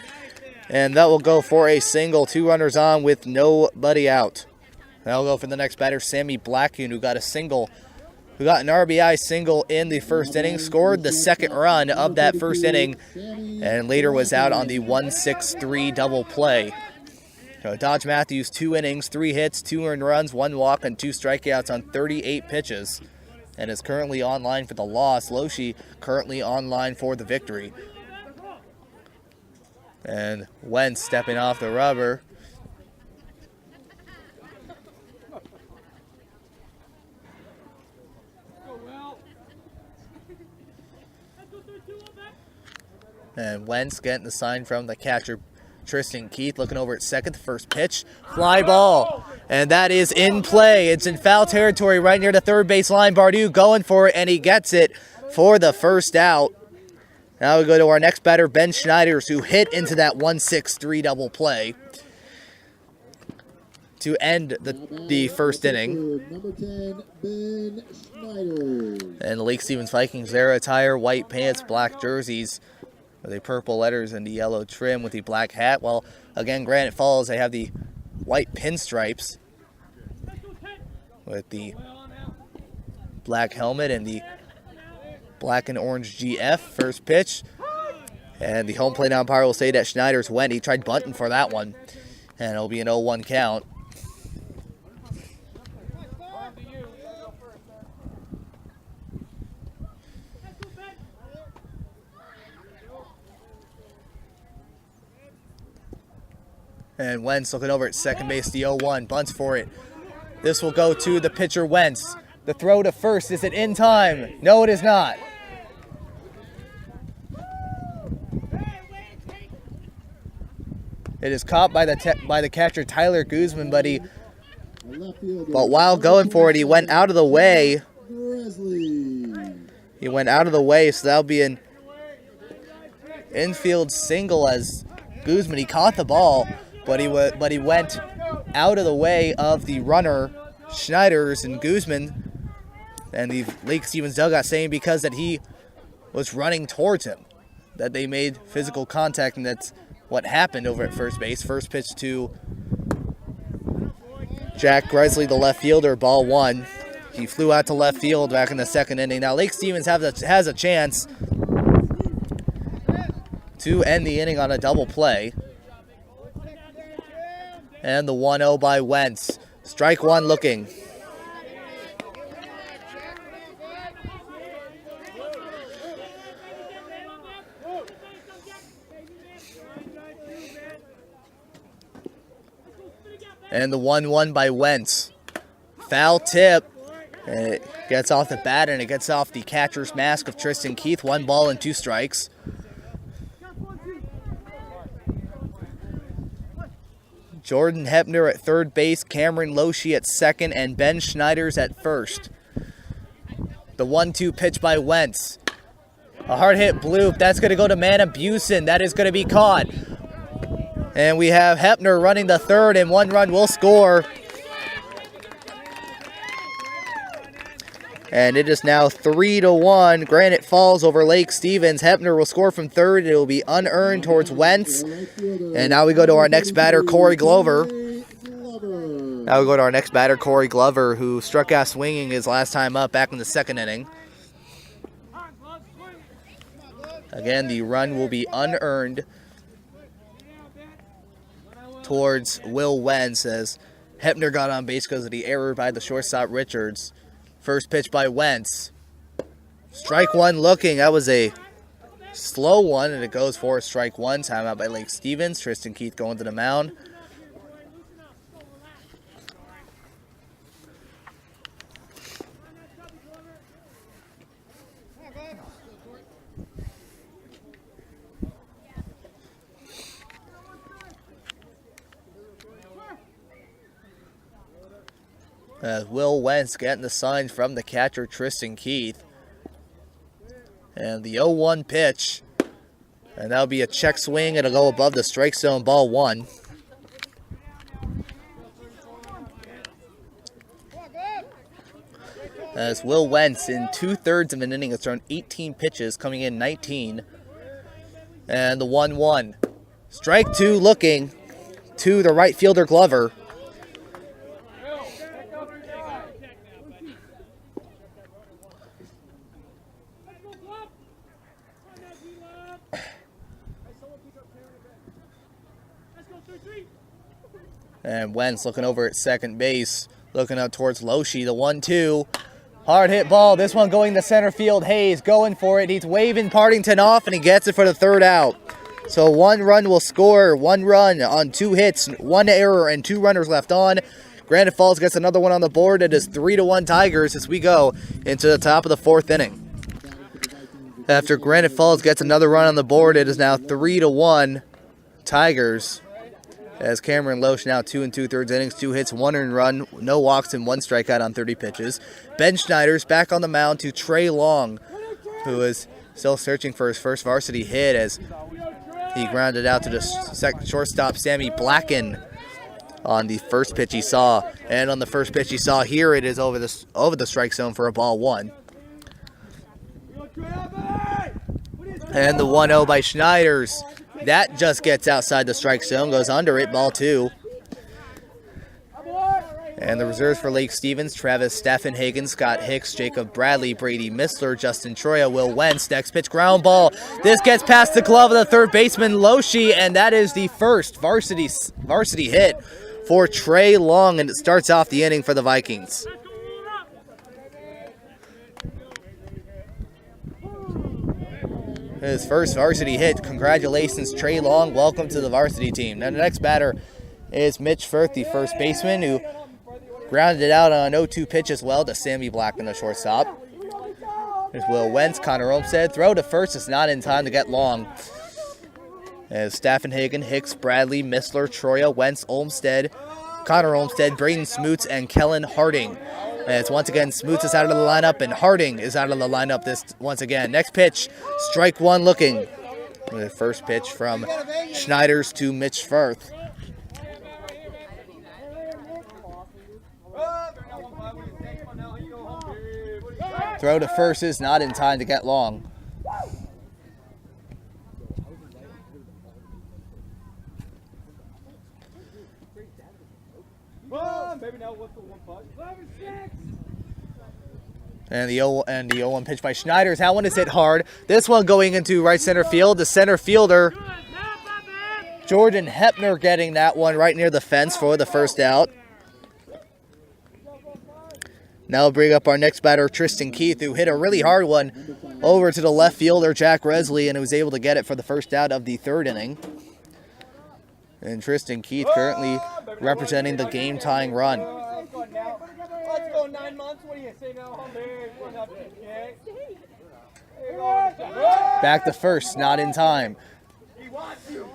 And that will go for a single, 2 runners on with nobody out. That'll go for the next batter, Sammy Blackune, who got a single, who got an RBI single in the first inning, scored the second run of that first inning, and later was out on the 1-6-3 double play. So Dodge Matthews, 2 innings, 3 hits, 2 earned runs, 1 walk, and 2 strikeouts on 38 pitches, and is currently online for the loss. Loshi currently online for the victory. And Wentz stepping off the rubber. And Wentz getting the sign from the catcher, Tristan Keith, looking over at second. The first pitch, fly ball. And that is in play. It's in foul territory right near the third base line. Bardu going for it, and he gets it for the first out. Now we go to our next batter, Ben Schneiders, who hit into that 1-6-3 double play to end the first inning. Number 10, Ben Schneider. And the Lake Stevens Vikings, their attire, white pants, black jerseys, with the purple letters and the yellow trim with the black hat. While, again, Granite Falls, they have the white pinstripes with the black helmet and the black and orange GF. First pitch. And the home plate umpire will say that Schneider's went. He tried bunting for that one. And it'll be an 0-1 count. And Wentz looking over at second base, the 0-1, bunts for it. This will go to the pitcher, Wentz. The throw to first, is it in time? No, it is not. It is caught by the catcher, Tyler Guzman, but while going for it, he went out of the way. He went out of the way, so that'll be an infield single as Guzman, he caught the ball, but he went out of the way of the runner, Schneiders, and Guzman, and the Lake Stevens dugout saying because that he was running towards him, that they made physical contact, and that's what happened over at first base. First pitch to Jack Gresley, the left fielder, ball 1. He flew out to left field back in the second inning. Now Lake Stevens has a chance to end the inning on a double play. And the 1-0 by Wentz. Strike 1 looking. And the 1-1 by Wentz. Foul tip. And it gets off the bat and it gets off the catcher's mask of Tristan Keith. 1 ball and 2 strikes. Jordan Hepner at third base, Cameron Loshi at second, and Ben Schneiders at first. The 1-2 pitch by Wentz. A hard hit bloop. That's going to go to Manabusen. That is going to be caught. And we have Hepner running the third, and 1 run will score. And it is now 3-1. Granite Falls over Lake Stevens. Hepner will score from third. It will be unearned towards Wentz. And now we go to our next batter, Corey Glover. Now we go to our next batter, Corey Glover, who struck out swinging his last time up back in the second inning. Again, the run will be unearned towards Will Wentz as Hepner got on base because of the error by the shortstop Richards. First pitch by Wentz. Strike one looking. That was a slow one, and it goes for strike one. Timeout by Lake Stevens. Tristan Keith going to the mound. Will Wentz getting the sign from the catcher, Tristan Keith. And the 0-1 pitch. And that'll be a check swing. It'll go above the strike zone, ball one. As Will Wentz in 2/3 of an inning has thrown 18 pitches, coming in 19. And the 1-1. Strike two looking to the right fielder Glover. And Wentz looking over at second base, looking out towards Loshi, the 1-2. Hard hit ball, this one going to center field. Hayes going for it. He's waving Partington off, and he gets it for the third out. So 1 run will score, 1 run on 2 hits, 1 error, and 2 runners left on. Granite Falls gets another one on the board. It is 3-1 Tigers as we go into the top of the 4th inning. After Granite Falls gets another run on the board, it is now 3-1 Tigers. As Cameron Loesch now 2 2/3 innings, 2 hits, 1 earned run, no walks, and 1 strikeout on 30 pitches. Ben Schneider's back on the mound to Tre Long, who is still searching for his first varsity hit as he grounded out to the shortstop Sammy Blacken on the first pitch he saw. And on the first pitch he saw here, it is over the strike zone for a ball 1. And the 1-0 by Schneiders. That just gets outside the strike zone, goes under it, ball 2. And the reserves for Lake Stevens, Travis Staffenhagen, Scott Hicks, Jacob Bradley, Brady Missler, Justin Troya, Will Wentz. Next pitch, ground ball. This gets past the glove of the third baseman, Loshi, and that is the first varsity hit for Tre Long, and it starts off the inning for the Vikings. His first varsity hit. Congratulations, Tre Long. Welcome to the varsity team. Now the next batter is Mitch Firth, the first baseman, who grounded it out on an 0-2 pitch as well to Sammy Black in the shortstop. There's Will Wentz, Connor Olmstead. Throw to first is not in time to get Long. As Staffenhagen, Hicks, Bradley, Missler, Troya, Wentz, Olmstead, Connor Olmstead, Braden Smoots, and Kellen Harding. As once again, Smoots is out of the lineup, and Harding is out of the lineup this once again. Next pitch, strike one looking. The first pitch from Schneiders to Mitch Firth. Throw to first is not in time to get Long. And the 0-1 pitch by Schneiders. That one is hit hard. This one going into right center field. The center fielder, Jordan Hepner, getting that one right near the fence for the first out. Now we'll bring up our next batter, Tristan Keith, who hit a really hard one over to the left fielder, Jack Resley, and was able to get it for the first out of the 3rd inning. And Tristan Keith currently representing the game-tying run. Let's go 9 months. What do you say now? Back to first, not in time. He wants you.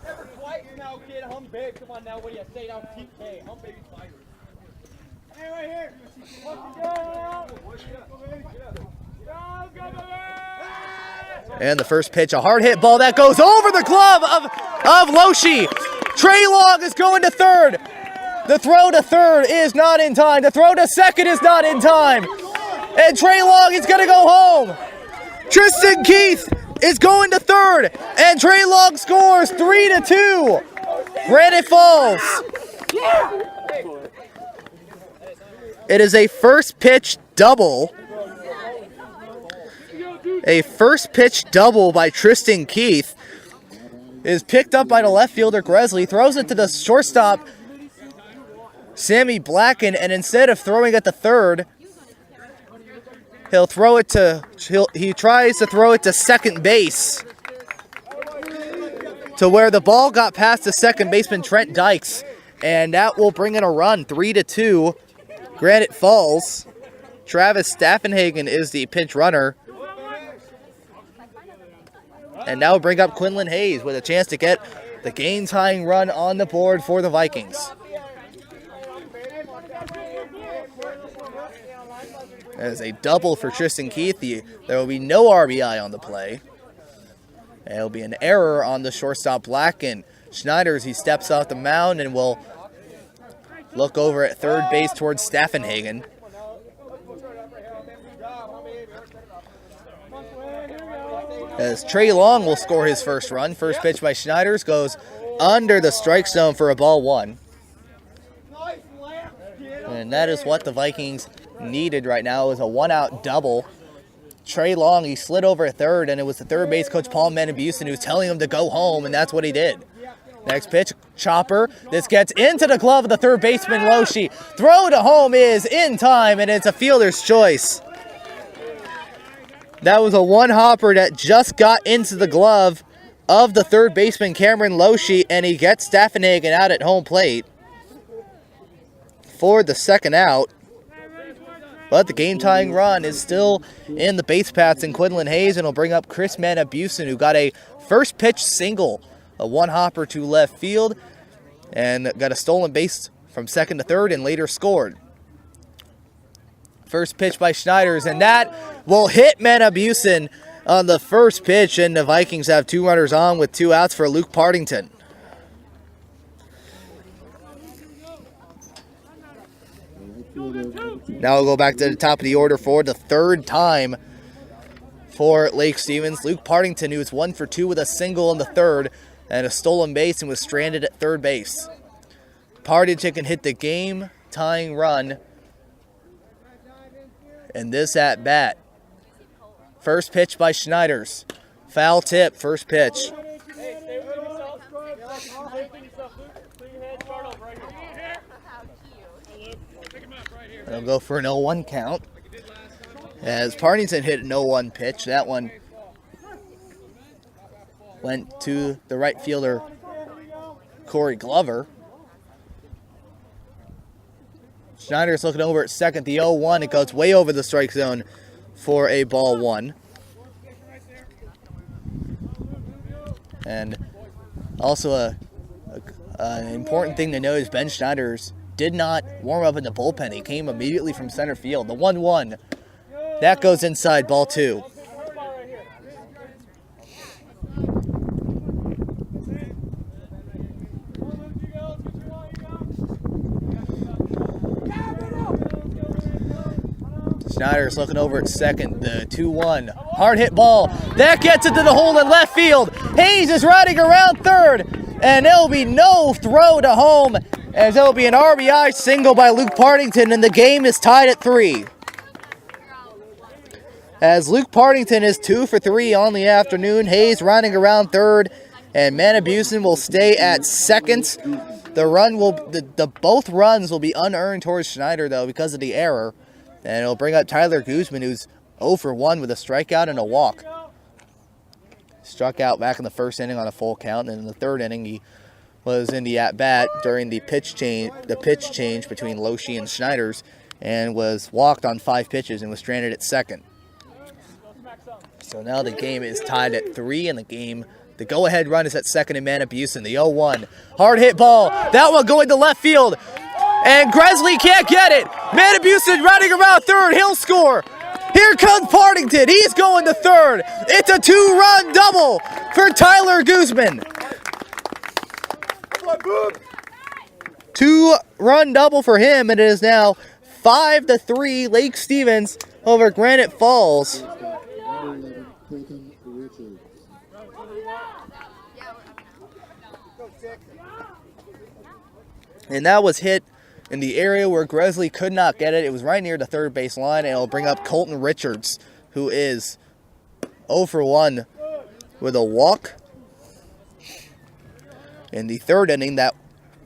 Never twice now, kid. Hum big. Come on now. What do you say now? TK. Hum baby Tigers. Hey, right here. And the first pitch, a hard hit ball that goes over the glove of Loshi. Tre Long is going to third. The throw to third is not in time. The throw to second is not in time. And Tre Long is going to go home. Tristan Keith is going to third. And Tre Long scores 3-2. Granite Falls. It is a first pitch double. A first pitch double by Tristan Keith. is picked up by the left fielder, Gresley, throws it to the shortstop, Sammy Blacken, and instead of throwing at the third, he tries to throw it to second base, to where the ball got past the second baseman, Trent Dykes, and that will bring in a run, 3-2, Granite Falls. Travis Staffenhagen is the pinch runner. And now bring up Quinlan Hayes with a chance to get the game-tying run on the board for the Vikings. As a double for Tristan Keith, there will be no RBI on the play. And it'll be an error on the shortstop Blacken. Schneiders, he steps off the mound and will look over at third base towards Staffenhagen. As Tre Long will score his first run. First pitch by Schneiders goes under the strike zone for a ball one. And that is what the Vikings needed right now, is a one-out double. Tre Long, he slid over at third, and it was the third base coach, Paul Manabusen, who was telling him to go home, and that's what he did. Next pitch, chopper. This gets into the glove of the third baseman, Loshi. Throw to home is in time, and it's a fielder's choice. That was a one-hopper that just got into the glove of the third baseman, Cameron Loshi, and he gets Staffenhagen out at home plate for the second out. But the game-tying run is still in the base paths in Quinlan Hayes, and will bring up Chris Manabusen, who got a first pitch single, a one-hopper to left field, and got a stolen base from second to third and later scored. First pitch by Schneiders, and that will hit Manabusen on the first pitch, and the Vikings have two runners on with two outs for Luke Partington. Now we'll go back to the top of the order for the third time for Lake Stevens. Luke Partington, who was 1 for 2 with a single in the third and a stolen base and was stranded at third base. Partington can hit the game-tying run in this at-bat. First pitch by Schneiders. Foul tip, first pitch. They'll go for an 0-1 count. As Partington hit an 0-1 pitch, that one went to the right fielder, Corey Glover. Schneider's looking over at second. The 0-1, it goes way over the strike zone for a ball one. And also an important thing to note is Ben Schneider's did not warm up in the bullpen. He came immediately from center field. The 1-1, that goes inside, ball two. Schneider's looking over at second. The 2-1, hard hit ball. That gets into the hole in left field. Hayes is riding around third, and there'll be no throw to home, as there'll be an RBI single by Luke Partington, and the game is tied at 3. As Luke Partington is 2 for 3 on the afternoon. Hayes riding around third, and Manabusen will stay at second. Both runs will be unearned towards Schneider, though, because of the error. And it'll bring up Tyler Guzman, who's 0 for 1 with a strikeout and a walk. Struck out back in the first inning on a full count, and in the third inning he was in the at-bat during the pitch change between Loshi and Schneiders, and was walked on 5 pitches and was stranded at second. So now the game is tied at 3, and the go-ahead run is at second in Manabusen. The 0-1, hard hit ball. That one going to left field, and Gresley can't get it. Manabusen running around third. He'll score. Here comes Partington. He's going to third. It's a 2-run double for Tyler Guzman. 2-run double for him, and it is now 5-3 Lake Stevens over Granite Falls. And that was hit in the area where Gresley could not get it. It was right near the third base line, and it'll bring up Colton Richards, who is 0 for 1 with a walk in the third inning that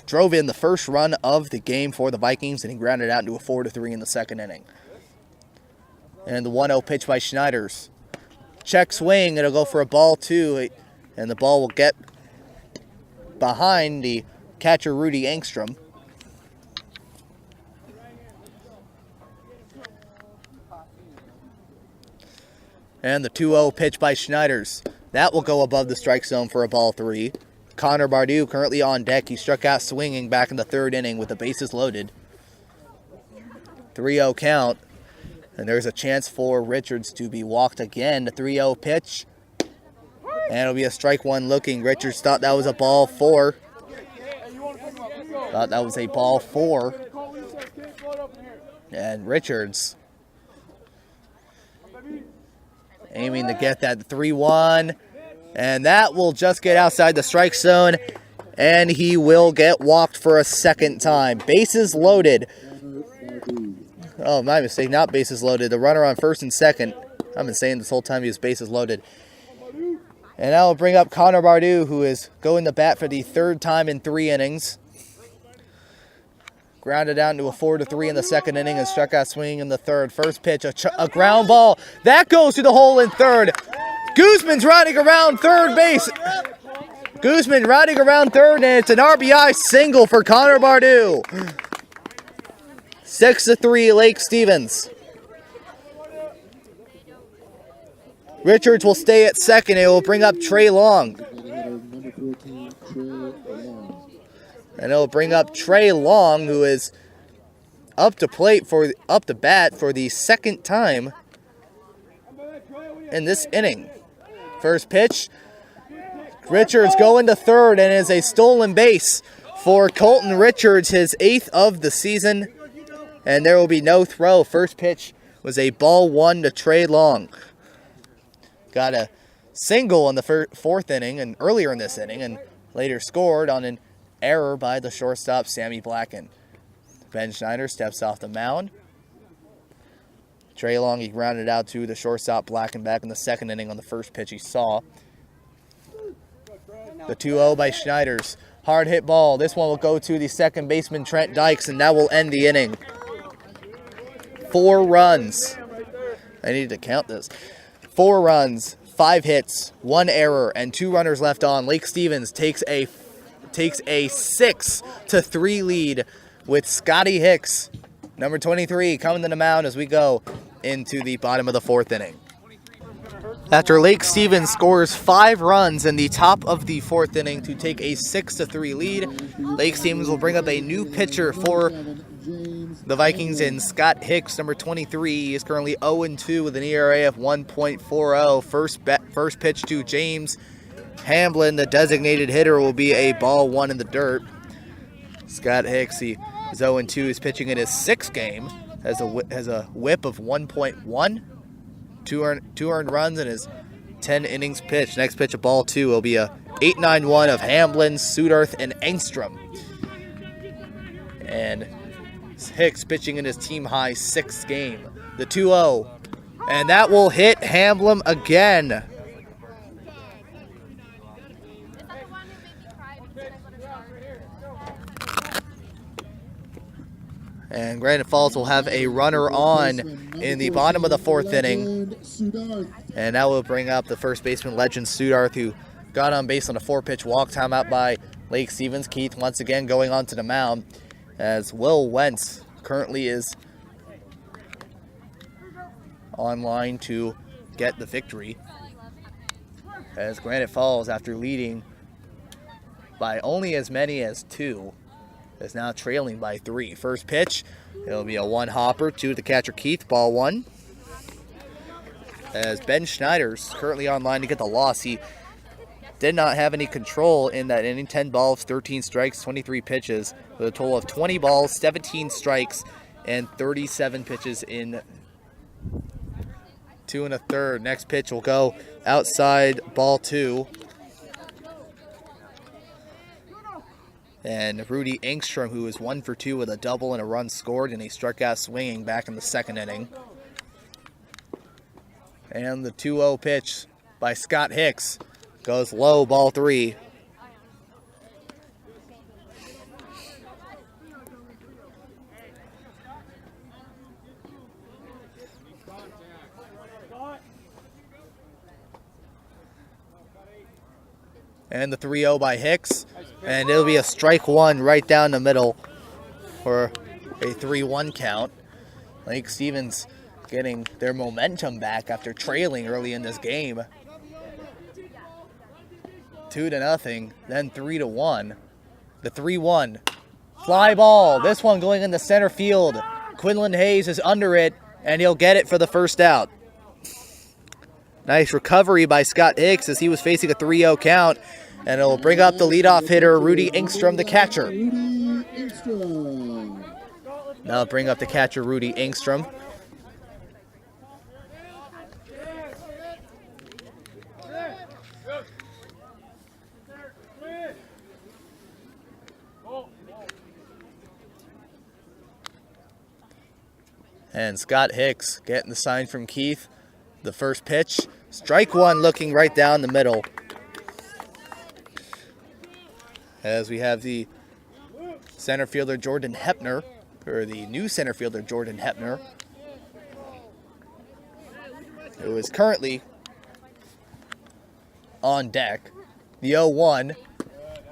drove in the first run of the game for the Vikings, and he grounded out into a 4-3 in the second inning. And the 1-0 pitch by Schneiders. Check swing, it'll go for a ball 2, and the ball will get behind the catcher Rudy Engstrom. And the 2-0 pitch by Schneiders. That will go above the strike zone for a ball 3. Connor Bardou currently on deck. He struck out swinging back in the third inning with the bases loaded. 3-0 count. And there's a chance for Richards to be walked again. The 3-0 pitch. And it'll be a strike 1 looking. Richards thought that was a ball 4. Thought that was a ball 4. And Richards aiming to get that 3-1. And that will just get outside the strike zone. And he will get walked for a second time. Bases loaded. Oh, my mistake. Not bases loaded. The runner on first and second. I've been saying this whole time he was bases loaded. And that will bring up Connor Bardou, who is going to bat for the third time in 3 innings. Grounded out into a 4-3 in the second inning and struck out swinging in the third. First pitch, a ground ball. That goes to the hole in third. Guzman's riding around third base. Guzman riding around third, and it's an RBI single for Connor Bardou. 6-3 Lake Stevens. Richards will stay at second. It will bring up Tre Long. And it'll bring up Tre Long, who is up to bat for the second time in this inning. First pitch. Richards going to third, and is a stolen base for Colton Richards, his 8th of the season. And there will be no throw. First pitch was a ball 1 to Tre Long. Got a single in the fourth inning and earlier in this inning, and later scored on an error by the shortstop, Sammy Blacken. Ben Schneider steps off the mound. Tre Long, he grounded out to the shortstop, Blacken, back in the second inning on the first pitch he saw. The 2-0 by Schneiders. Hard hit ball. This one will go to the second baseman, Trent Dykes, and that will end the inning. 4 runs. I need to count this. 4 runs, 5 hits, 1 error, and 2 runners left on. Lake Stevens takes a 6-3 lead with Scotty Hicks, number 23, coming to the mound as we go into the bottom of the 4th inning. After Lake Stevens scores 5 runs in the top of the 4th inning to take a 6-3 lead, Lake Stevens will bring up a new pitcher for the Vikings in Scott Hicks, number 23. He is currently 0-2 with an ERA of 1.40. First pitch to James Hamblin, the designated hitter, will be a ball 1 in the dirt. Scott Hicks, he is 0-2. He's pitching in his 6th game. Has a whip of 1.1. 2 earned runs in his 10 innings pitched. Next pitch, a ball 2, will be a 8-9-1 of Hamblin, Sudarth, and Engstrom. And Hicks pitching in his team-high 6th game. The 2-0. And that will hit Hamblin again. And Granite Falls will have a runner on in the bottom of the 4th inning. And that will bring up the first baseman, Legend Sudarth, who got on base on a 4-pitch walk. Timeout by Lake Stevens. Keith once again going on to the mound, as Will Wentz currently is online to get the victory. As Granite Falls, after leading by only as many as 2, is now trailing by 3. First pitch, it'll be a 1-hopper to the catcher Keith, ball 1. As Ben Schneider's currently online to get the loss. He did not have any control in that inning. 10 balls, 13 strikes, 23 pitches, with a total of 20 balls, 17 strikes, and 37 pitches in 2 1/3. Next pitch will go outside, ball 2. And Rudy Engstrom, who is 1 for 2 with a double and a run scored, and he struck out swinging back in the 2nd inning. And the 2-0 pitch by Scott Hicks goes low, ball 3. And the 3-0 by Hicks. And it'll be a strike one right down the middle for a 3-1 count. Lake Stevens getting their momentum back after trailing early in this game. 2-0, then 3-1. The 3-1. Fly ball. This one going into center field. Quinlan Hayes is under it, and he'll get it for the first out. Nice recovery by Scott Hicks as he was facing a 3-0 count, and it'll bring up the leadoff hitter, Rudy Engstrom, the catcher. Rudy Engstrom. Now bring up the catcher, Rudy Engstrom. And Scott Hicks getting the sign from Keith. The first pitch. Strike one looking right down the middle. As we have the center fielder Jordan Hepner, or the new center fielder Jordan Hepner, who is currently on deck. The 0-1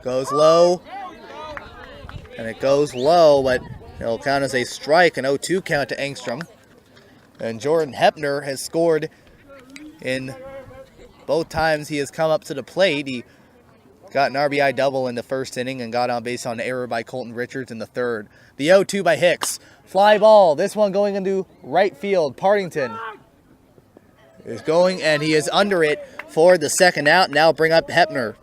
goes low, and it goes low, but it'll count as a strike, an 0-2 count to Engstrom. And Jordan Hepner has scored in both times he has come up to the plate. He got an RBI double in the first inning and got on base on an error by Colton Richards in the third. The 0-2 by Hicks. Fly ball. This one going into right field. Partington is going, and he is under it for the second out. Now bring up Hepner.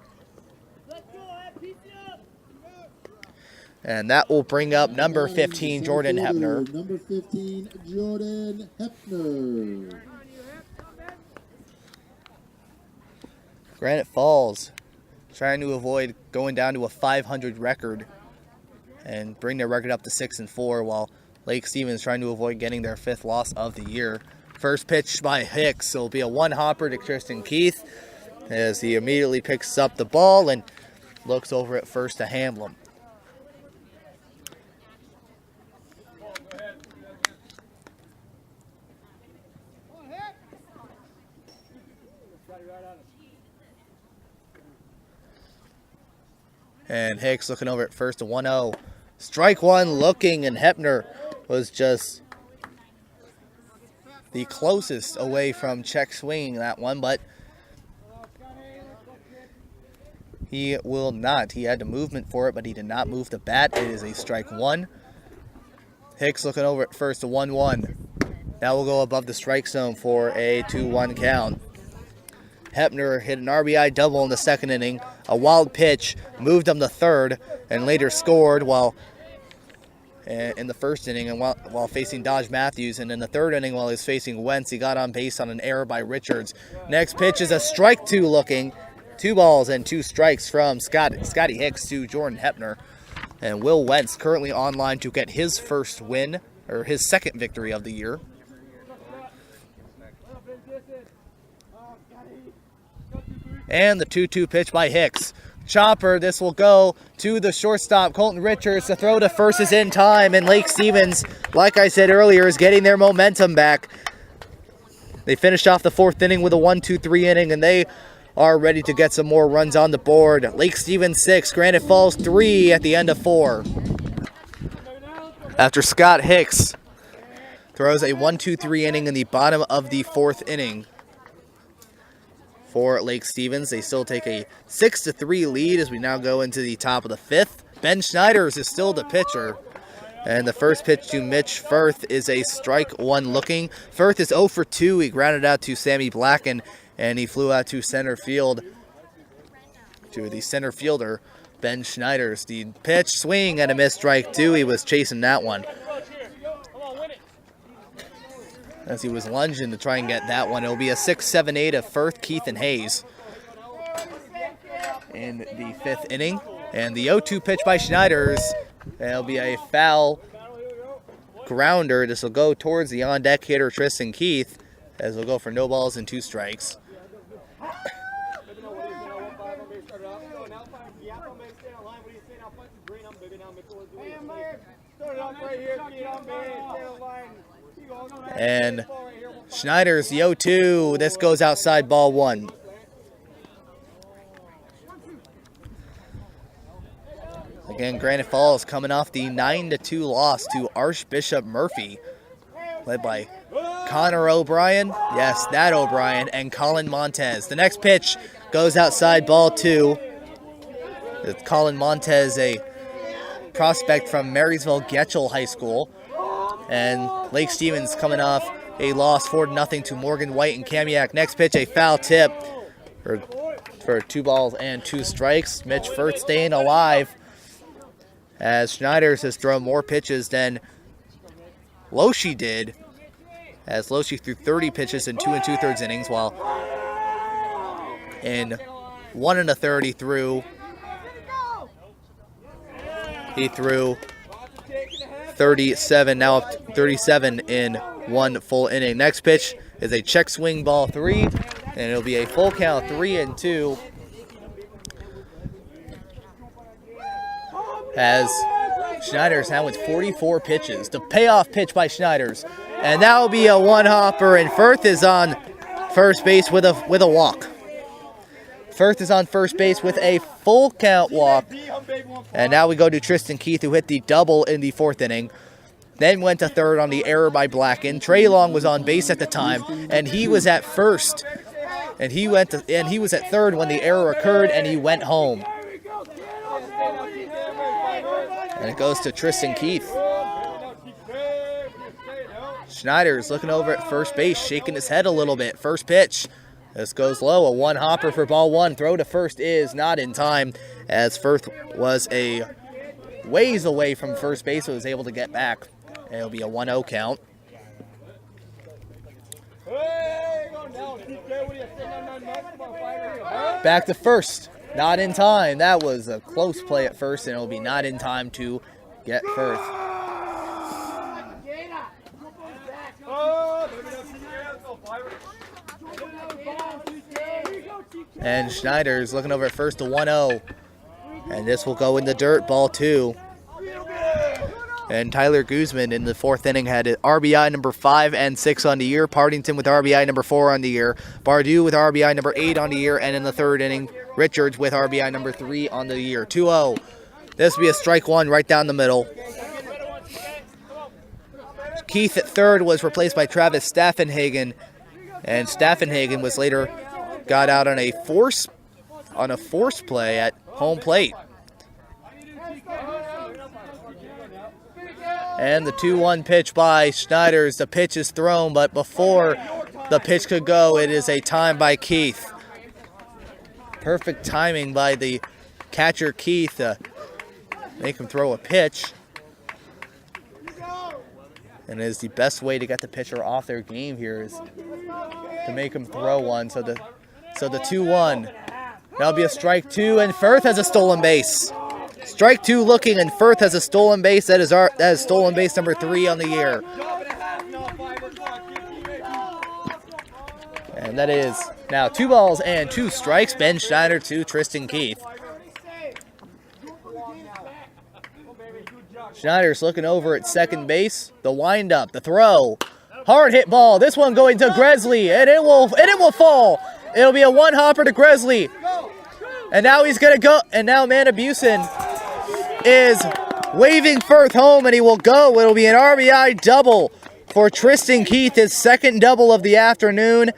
And that will bring up number 15, Jordan Hepner. Number 15, Jordan Hepner. Granite Falls trying to avoid going down to a 500 record and bring their record up to 6-4, while Lake Stevens trying to avoid getting their 5th loss of the year. First pitch by Hicks. It'll be a one-hopper to Tristan Keith as he immediately picks up the ball and looks over at first to Hamlin. And Hicks looking over at first to 1-0. Strike one looking, and Hepner was just the closest away from check swinging that one, but he will not. He had the movement for it, but he did not move the bat. It is a strike one. Hicks looking over at first to 1-1. Now we'll go above the strike zone for a 2-1 count. Hepner hit an RBI double in the second inning. A wild pitch moved him to third and later scored while in the first inning and while facing Dodge Matthews. And in the third inning while he was facing Wentz, he got on base on an error by Richards. Next pitch is a strike two looking. 2 balls and 2 strikes from Scotty Hicks to Jordan Hepner. And Will Wentz currently online to get his first win, or his second victory of the year. And the 2-2 pitch by Hicks. Chopper, this will go to the shortstop, Colton Richards. The throw to first is in time, and Lake Stevens, like I said earlier, is getting their momentum back. They finished off the 4th inning with a 1-2-3 inning, and they are ready to get some more runs on the board. Lake Stevens 6, Granite Falls 3 at the end of 4. After Scott Hicks throws a 1-2-3 inning in the bottom of the 4th inning. For Lake Stevens, they still take a 6-3 lead as we now go into the top of the 5th. Ben Schneiders is still the pitcher. And the first pitch to Mitch Firth is a strike one looking. Firth is 0 for 2. He grounded out to Sammy Blacken, and he flew out to center field to the center fielder, Ben Schneiders. The pitch, swing, and a missed strike two. He was chasing that one as he was lunging to try and get that one. It'll be a 6-7-8 of Firth, Keith, and Hayes in the 5th inning. And the 0-2 pitch by Schneiders. It'll be a foul grounder. This will go towards the on-deck hitter, Tristan Keith, as we'll go for no balls and 2 strikes. And Schneider's the 0-2. This goes outside, ball 1. Again, Granite Falls coming off the 9-2 loss to Archbishop Murphy, led by Connor O'Brien, yes, that O'Brien, and Colin Montez. The next pitch goes outside, ball 2. It's Colin Montez, a prospect from Marysville Getchell High School. And Lake Stevens coming off a loss 4-0 to Morgan White and Kamiak. Next pitch, a foul tip for 2 balls and 2 strikes. Mitch Firth staying alive, as Schneiders has thrown more pitches than Loesch did, as Loesch threw 30 pitches in 2 2/3 innings, while in 1 1/3 he threw 37, now up to 37 in 1 full inning. Next pitch is a check swing, ball 3, and it'll be a full count, 3-2. As Schneiders now with 44 pitches. The payoff pitch by Schneiders, and that will be a 1-hopper, and Firth is on first base with a walk. Firth is on first base with a full count walk. And now we go to Tristan Keith, who hit the double in the 4th inning. Then went to third on the error by Blacken. Tre Long was on base at the time, and he was at first. And he was at third when the error occurred, and he went home. And it goes to Tristan Keith. Schneider's looking over at first base, shaking his head a little bit. First pitch. This goes low, a 1-hopper for ball 1. Throw to first is not in time, as Firth was a ways away from first base, so was able to get back. And it'll be a 1-0 count. Back to first, not in time. That was a close play at first, and it'll be not in time to get Firth. And Schneider's looking over at first, to 1-0. And this will go in the dirt, ball 2. And Tyler Guzman in the 4th inning had RBI number 5 and 6 on the year. Partington with RBI number 4 on the year. Bardew with RBI number 8 on the year. And in the 3rd inning, Richards with RBI number 3 on the year. 2-0. This will be a strike 1 right down the middle. Keith at third was replaced by Travis Staffenhagen. And Staffenhagen was later got out on a force play at home plate. And the 2-1 pitch by Schneiders. The pitch is thrown, but before the pitch could go, it is a time by Keith. Perfect timing by the catcher Keith to make him throw a pitch. And it is the best way to get the pitcher off their game here is to make him throw one. So the 2-1. That'll be a strike 2, and Firth has a stolen base. Strike 2 looking, and Firth has a stolen base. That is stolen base number 3 on the year. And that is now 2 balls and 2 strikes. Ben Schneider to Tristan Keith. Schneider's looking over at second base. The windup, the throw. Hard hit ball. This one going to Gresley, and it will fall. It'll be a 1-hopper to Gresley. And now he's going to go. And now Manabusen is waving Firth home, and he will go. It'll be an RBI double for Tristan Keith, his 2nd double of the afternoon.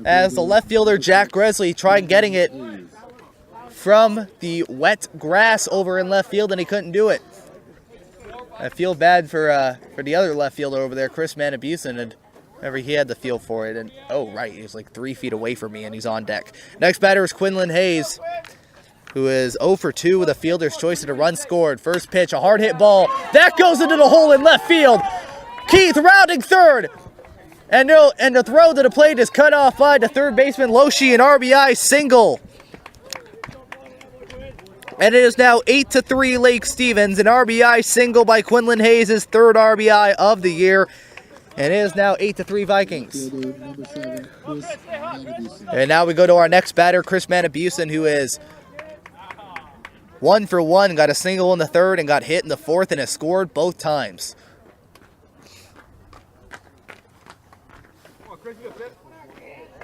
As the left fielder, Jack Gresley, tried getting it from the wet grass over in left field, and he couldn't do it. I feel bad for the other left fielder over there, Chris Manabusen, and he had the feel for it. And oh right, he's like 3 feet away from me, and he's on deck. Next batter is Quinlan Hayes, who is 0 for 2 with a fielder's choice and a run scored. First pitch, a hard hit ball that goes into the hole in left field. Keith rounding third, and the throw to the plate is cut off by the third baseman Loesch, an RBI single. And it is now 8-3 Lake Stevens. An RBI single by Quinlan Hayes, his 3rd RBI of the year. And it is now 8-3 Vikings. And now we go to our next batter, Chris Manabusen, who is 1 for 1, got a single in the 3rd and got hit in the 4th and has scored both times.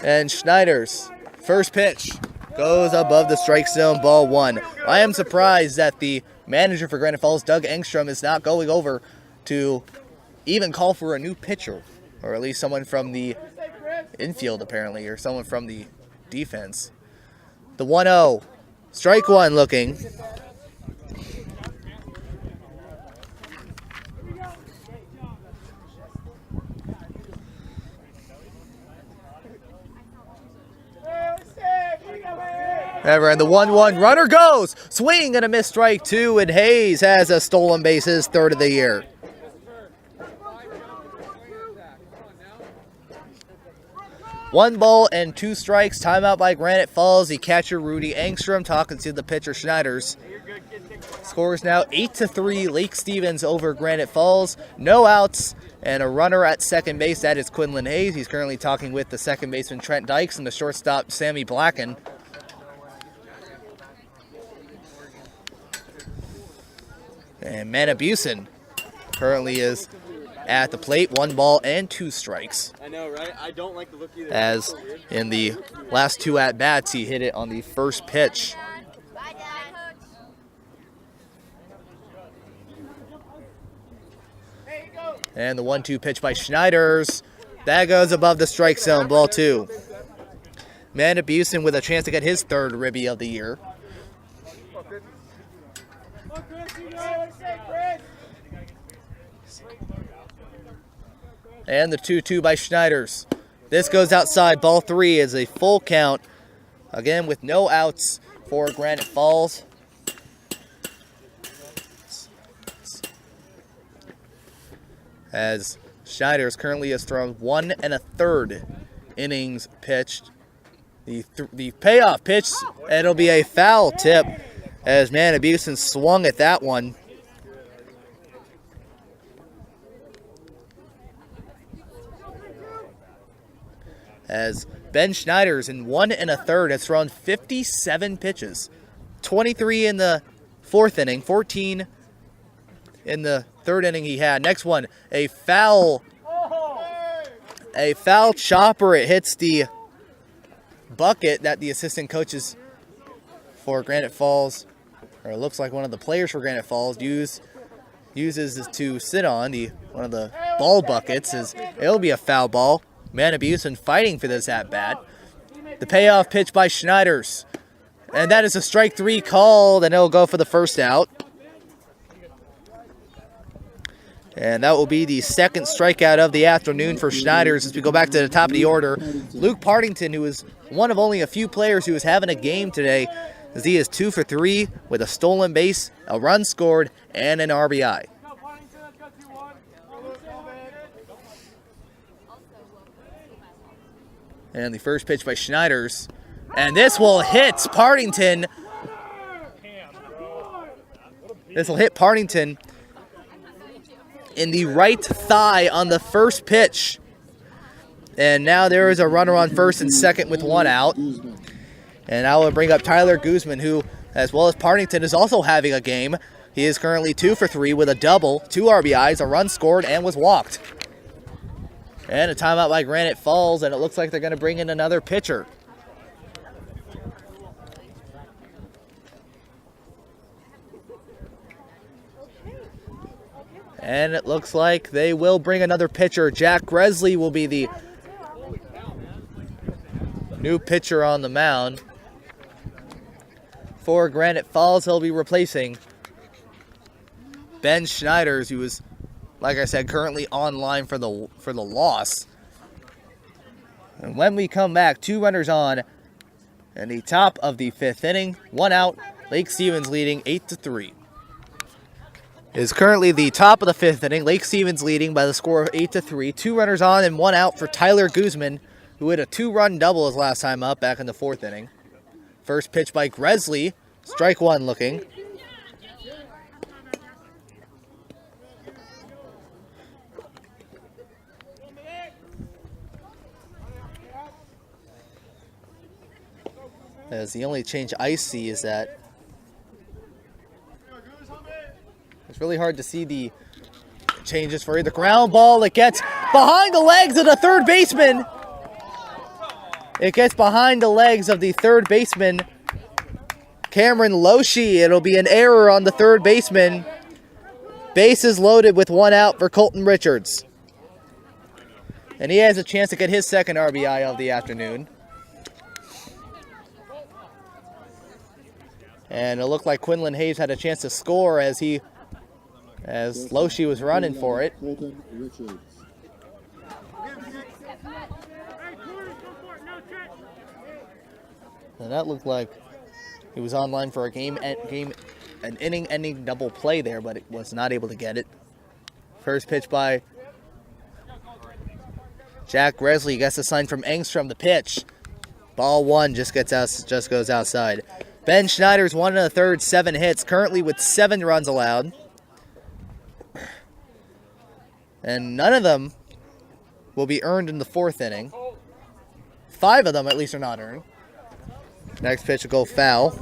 And Schneider's first pitch. goes above the strike zone, ball 1. I am surprised that the manager for Granite Falls, Doug Engstrom, is not going over to even call for a new pitcher, or at least someone from the infield apparently, or someone from the defense. The 1-0, strike 1 looking. And the 1-1 runner goes, swing and a missed strike 2, and Hayes has a stolen base, his 3rd of the year. One ball and 2 strikes, timeout by Granite Falls. The catcher Rudy Engstrom talking to the pitcher Schneiders. Scores now 8-3, Lake Stevens over Granite Falls. No outs and a runner at second base. That is Quinlan Hayes. He's currently talking with the second baseman Trent Dykes and the shortstop Sammy Blacken. And Manabusen currently is at the plate. 1 ball and 2 strikes. I know, right? I don't like the look either. As in the last 2 at-bats, he hit it on the first pitch. And the 1-2 pitch by Schneiders. That goes above the strike zone, ball 2. Manabusen with a chance to get his 3rd ribby of the year. And the 2-2 by Schneiders. This goes outside. Ball 3 is a full count. Again, with no outs for Granite Falls. As Schneiders currently has thrown 1 1/3 innings pitched. The payoff pitch, and it'll be a foul tip as Manabusen swung at that one. As Ben Schneiders in 1 1/3 has thrown 57 pitches. 23 in the 4th inning, 14 in the 3rd inning he had. Next one, a foul chopper. It hits the bucket that the assistant coaches for Granite Falls, or it looks like one of the players for Granite Falls, uses to sit on. One of the ball buckets. It'll be a foul ball. Manabusen fighting for this at-bat. The payoff pitch by Schneiders. And that is a strike 3 called, and it'll go for the first out. And that will be the 2nd strikeout of the afternoon for Schneiders as we go back to the top of the order. Luke Partington, who is one of only a few players who is having a game today, as he is 2 for 3 with a stolen base, a run scored, and an RBI. And the first pitch by Schneiders. And this will hit Partington. This will hit Partington in the right thigh on the first pitch. And now there is a runner on first and second with 1 out. And I will bring up Tyler Guzman, who, as well as Partington, is also having a game. He is currently 2 for 3 with a double, 2 RBIs, a run scored, and was walked. And a timeout by Granite Falls, and it looks like they're going to bring in another pitcher. And it looks like they will bring another pitcher. Jack Gresley will be the new pitcher on the mound. For Granite Falls, he'll be replacing Ben Schneiders, who is, like I said, currently online for the loss. And when we come back, 2 runners on in the top of the 5th inning. 1 out. Lake Stevens leading 8-3. It is currently the top of the 5th inning. Lake Stevens leading by the score of 8-3. 2 runners on and 1 out for Tyler Guzman, who hit a 2-run double his last time up back in the 4th inning. First pitch by Gresley. Strike 1 looking. As the only change I see is that it's really hard to see the changes for the ground ball that gets behind the legs of the third baseman. It gets behind the legs of the third baseman, Cameron Loshi. It'll be an error on the third baseman. Bases loaded with one out for Colton Richards. And he has a chance to get his second RBI of the afternoon. And it looked like Quinlan Hayes had a chance to score as Loshi was running for it. Colton Richards. And that looked like he was online for an inning-ending double play there, but it was not able to get it. First pitch by Jack Gresley, gets a sign from Engstrom. The pitch, ball one, just goes outside. Ben Schneider's 1 1/3, 7 hits, currently with 7 runs allowed, and none of them will be earned in the 4th inning. 5 of them at least are not earned. Next pitch will go foul,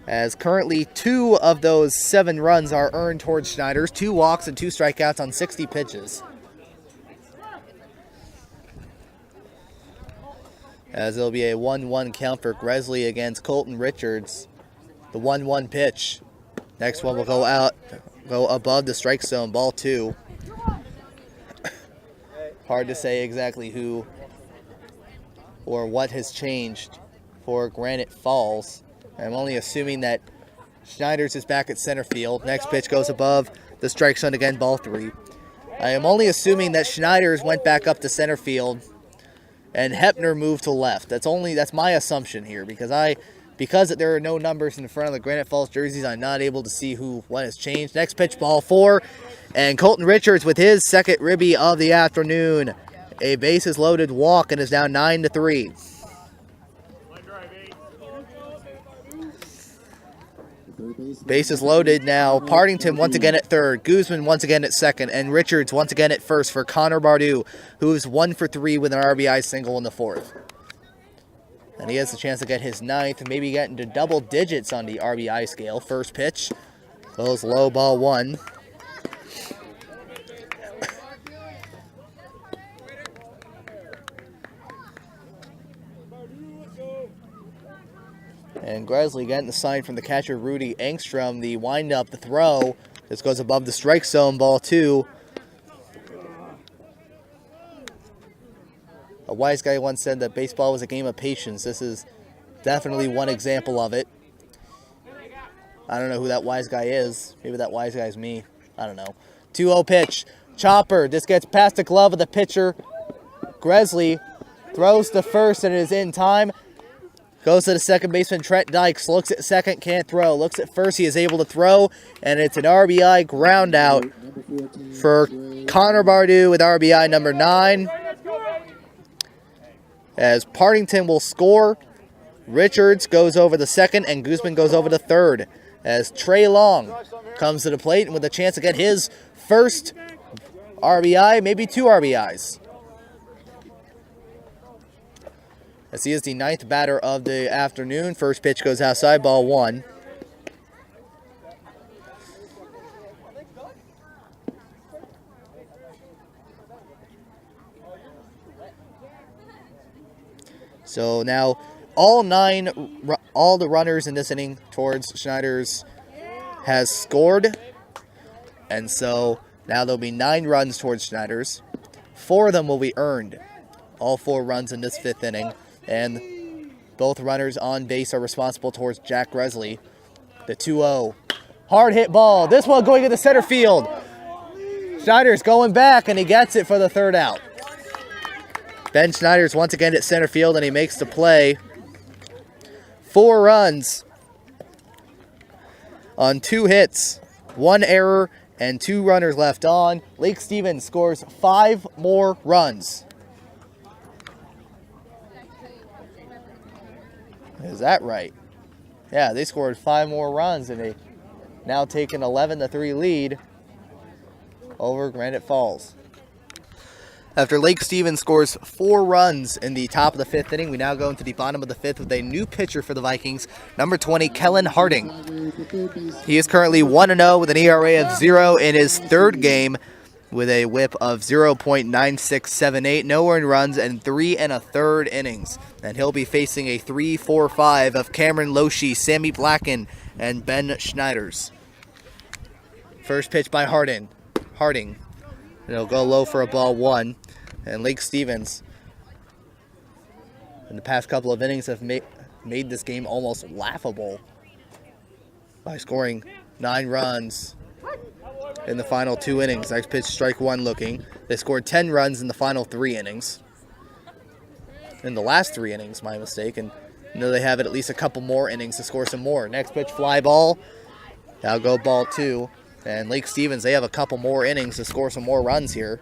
as currently 2 of those 7 runs are earned towards Schneider's, 2 walks and 2 strikeouts on 60 pitches. As it'll be a 1-1 count for Gresley against Colton Richards. The 1-1 pitch. Next one will go above the strike zone, ball 2. Hard to say exactly who or what has changed for Granite Falls. I'm only assuming that Schneider's is back at center field. Next pitch goes above the strike zone again, ball 3. I am only assuming that Schneider's went back up to center field and Hepner moved to left. That's my assumption here, because there are no numbers in front of the Granite Falls jerseys, I'm not able to see what has changed. Next pitch, ball 4, and Colton Richards with his second ribby of the afternoon. A bases loaded walk, and is now 9-3. Bases loaded now. Partington once again at third. Guzman once again at second. And Richards once again at first for Connor Bardou, who's 1 for 3 with an RBI single in the 4th. And he has a chance to get his 9th, maybe get into double digits on the RBI scale. First pitch goes low, ball 1. And Gresley getting the sign from the catcher, Rudy Engstrom. The windup, the throw. This goes above the strike zone, ball 2. A wise guy once said that baseball was a game of patience. This is definitely one example of it. I don't know who that wise guy is. Maybe that wise guy is me. I don't know. 2-0 pitch. Chopper. This gets past the glove of the pitcher. Gresley throws to first and it is in time. Goes to the second baseman, Trent Dykes. Looks at second, can't throw. Looks at first, he is able to throw. And it's an RBI ground out for Connor Bardou with RBI number 9. As Partington will score, Richards goes over the second, and Guzman goes over the third. As Tre Long comes to the plate and with a chance to get his first RBI, maybe 2 RBIs. As he is the 9th batter of the afternoon. First pitch goes outside, ball 1. So now all the runners in this inning towards Schneider's has scored. And so now there'll be 9 runs towards Schneider's. 4 of them will be earned. All 4 runs in this 5th inning. And both runners on base are responsible towards Jack Gresley. The 2-0. Hard hit ball. This one going into center field. Schneider's going back, and he gets it for the 3rd out. Ben Schneider's once again at center field, and he makes the play. 4 runs on 2 hits, 1 error, and 2 runners left on. Lake Stevens scores 5 more runs. Is that right? Yeah, they scored 5 more runs, and they now take an 11-3 lead over Granite Falls. After Lake Stevens scores 4 runs in the top of the 5th inning, we now go into the bottom of the 5th with a new pitcher for the Vikings, number 20, Kellen Harding. He is currently 1-0 with an ERA of 0 in his 3rd game. with a whip of 0.9678, no earned runs, and 3 1/3 innings. And he'll be facing a 3-4-5 of Cameron Loesch, Sammy Blacken, and Ben Schneiders. First pitch by Harding. It'll go low for a ball 1. And Lake Stevens, in the past couple of innings, have made this game almost laughable by scoring 9 runs in the final 2 innings. Next pitch, strike 1 looking. They scored 10 runs in the final 3 innings. In the last 3 innings, my mistake. And they have at least a couple more innings to score some more. Next pitch, fly ball. That'll go ball 2. And Lake Stevens, they have a couple more innings to score some more runs here.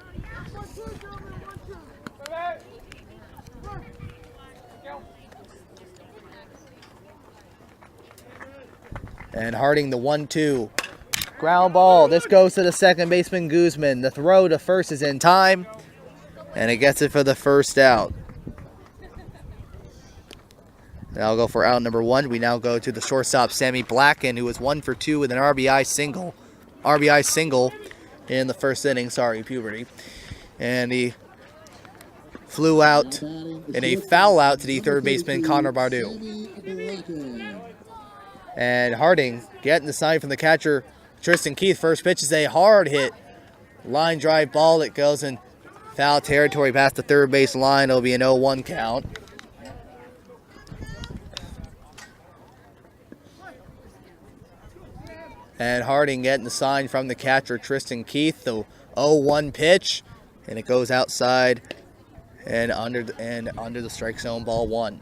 And Harding, the 1-2. Ground ball. This goes to the second baseman, Guzman. The throw to first is in time. And it gets it for the first out. That'll go for out number 1. We now go to the shortstop, Sammy Blacken, who was 1 for 2 with an RBI single in the first inning. Sorry, puberty. And he flew out in a foul out to the third baseman, Connor Bardou. And Harding getting the sign from the catcher, Tristan Keith. First pitch is a hard hit. Line drive ball that goes in foul territory past the third base line. It'll be an 0-1 count. And Harding getting the sign from the catcher, Tristan Keith. The 0-1 pitch. And it goes outside and under the strike zone, ball 1.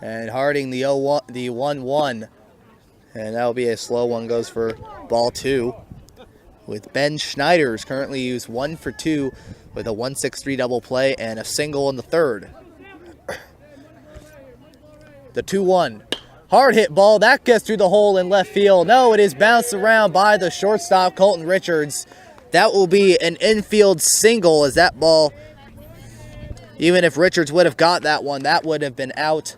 And Harding, the 1-1. And that'll be a slow one, goes for ball 2. With Ben Schneiders currently used 1 for 2 with a 1-6-3 double play and a single in the third. The 2-1. Hard hit ball. That gets through the hole in left field. No, it is bounced around by the shortstop, Colton Richards. That will be an infield single as that ball, even if Richards would have got that one, that would have been out.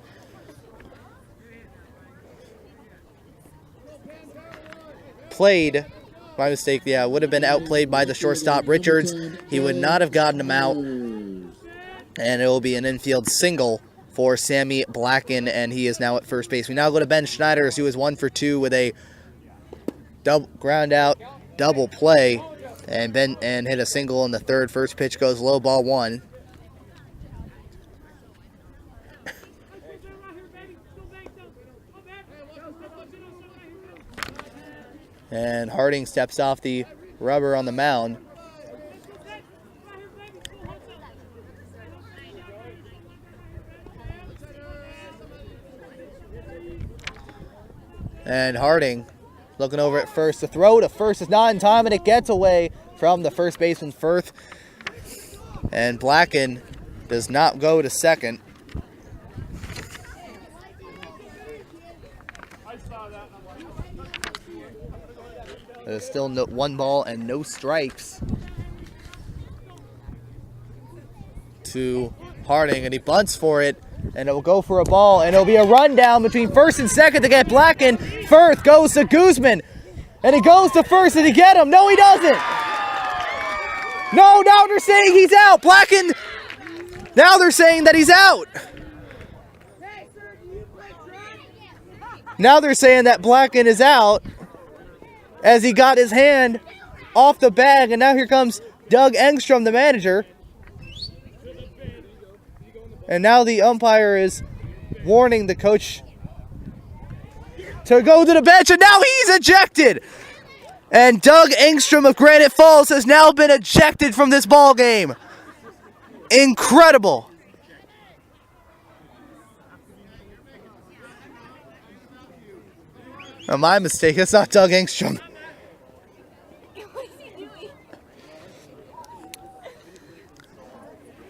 Played, my mistake, yeah, would have been outplayed by the shortstop, Richards. He would not have gotten him out. And it will be an infield single for Sammy Blacken, and he is now at first base. We now go to Ben Schneiders, who is 1 for 2 with a ground out double play, and hit a single in the third. First pitch goes low, ball 1. And Harding steps off the rubber on the mound. And Harding looking over at first. The throw to first is not in time, and it gets away from the first baseman, Firth. And Blacken does not go to second. There's still 1 ball and no strikes to Harding, and he bunts for it, and it will go for a ball, and it'll be a rundown between first and second to get Blacken. Firth goes to Guzman, and he goes to first, and he get him. No, he doesn't. No, now they're saying he's out. Blacken, now they're saying that he's out. Now they're saying that Blacken is out, as he got his hand off the bag, and now here comes Doug Engstrom, the manager. And now the umpire is warning the coach to go to the bench, and now he's ejected. And Doug Engstrom of Granite Falls has now been ejected from this ball game. Incredible. Oh, my mistake. That's not Doug Engstrom.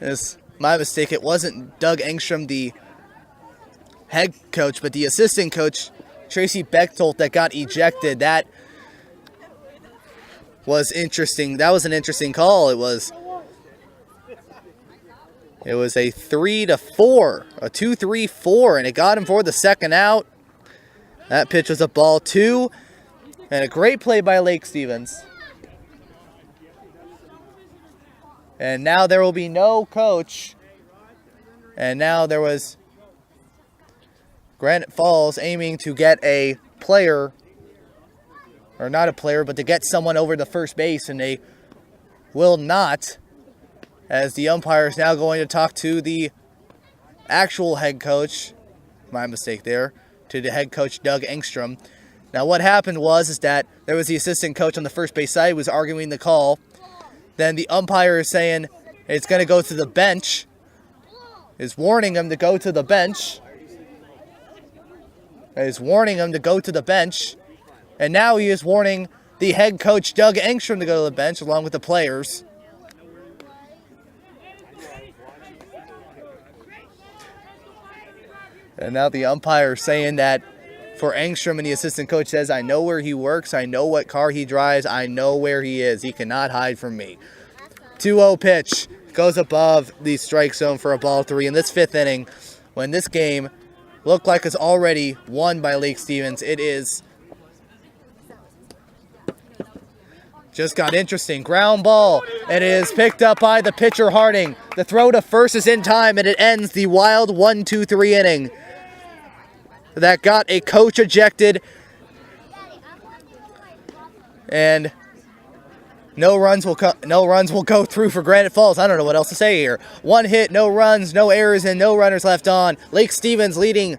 It's my mistake. It wasn't Doug Engstrom, the head coach, but the assistant coach, Tracy Bechtold, that got ejected. That was interesting. That was an interesting call. It was It was a 3-4, a 2-3-4, and it got him for the second out. That pitch was a ball 2, and a great play by Lake Stevens. And now there will be no coach. And now there was Granite Falls aiming to get a player, or not a player, but to get someone over to first base, and they will not, as the umpire is now going to talk to the actual head coach. My mistake there. To the head coach, Doug Engstrom. Now what happened is that there was the assistant coach on the first base side who was arguing the call. Then the umpire is saying it's going to go to the bench. Is warning him to go to the bench. Is warning him to go to the bench. And now he is warning the head coach, Doug Engstrom, to go to the bench along with the players. And now the umpire saying that for Engstrom, and the assistant coach says, I know where he works, I know what car he drives, I know where he is. He cannot hide from me. 2-0 pitch goes above the strike zone for a ball 3 in this 5th inning. When this game looked like it's already won by Lake Stevens, it is just got interesting. Ground ball. It is picked up by the pitcher, Harding. The throw to first is in time, and it ends the wild 1-2-3 inning. That got a coach ejected. And no runs will go through for Granite Falls. I don't know what else to say here. 1 hit, no runs, no errors, and no runners left on. Lake Stevens leading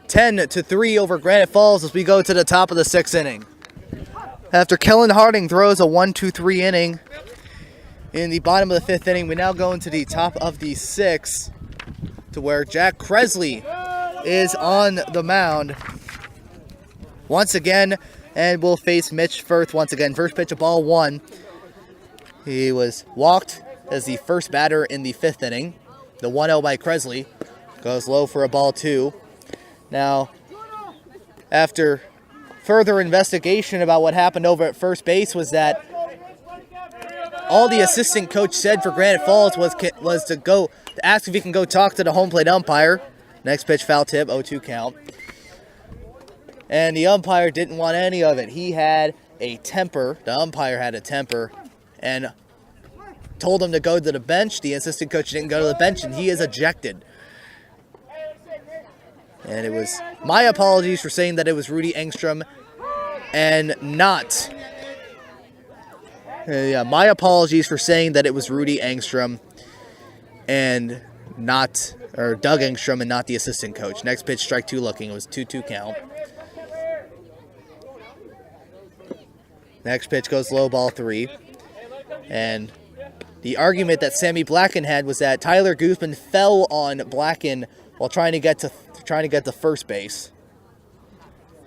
10-3 over Granite Falls as we go to the top of the 6th inning. After Kellen Harding throws a 1-2-3 inning in the bottom of the 5th inning, we now go into the top of the 6th to where Jack Kresley is on the mound once again, and will face Mitch Firth once again. First pitch of ball 1. He was walked as the first batter in the 5th inning. The 1-0 by Kresley goes low for a ball 2. Now, after further investigation about what happened over at first base, was that all the assistant coach said for Granite Falls was to ask if he can go talk to the home plate umpire. Next pitch, foul tip, 0-2 count. And the umpire didn't want any of it. He had a temper. The umpire had a temper and told him to go to the bench. The assistant coach didn't go to the bench, and he is ejected. And it was my apologies for saying that it was Rudy Engstrom and not. My apologies for saying that it was Rudy Engstrom and not, or Doug Engstrom and not the assistant coach. Next pitch, strike 2 looking. It was 2-2 count. Next pitch goes low, ball 3. And the argument that Sammy Blacken had was that Tyler Guzman fell on Blacken while trying to get to first base.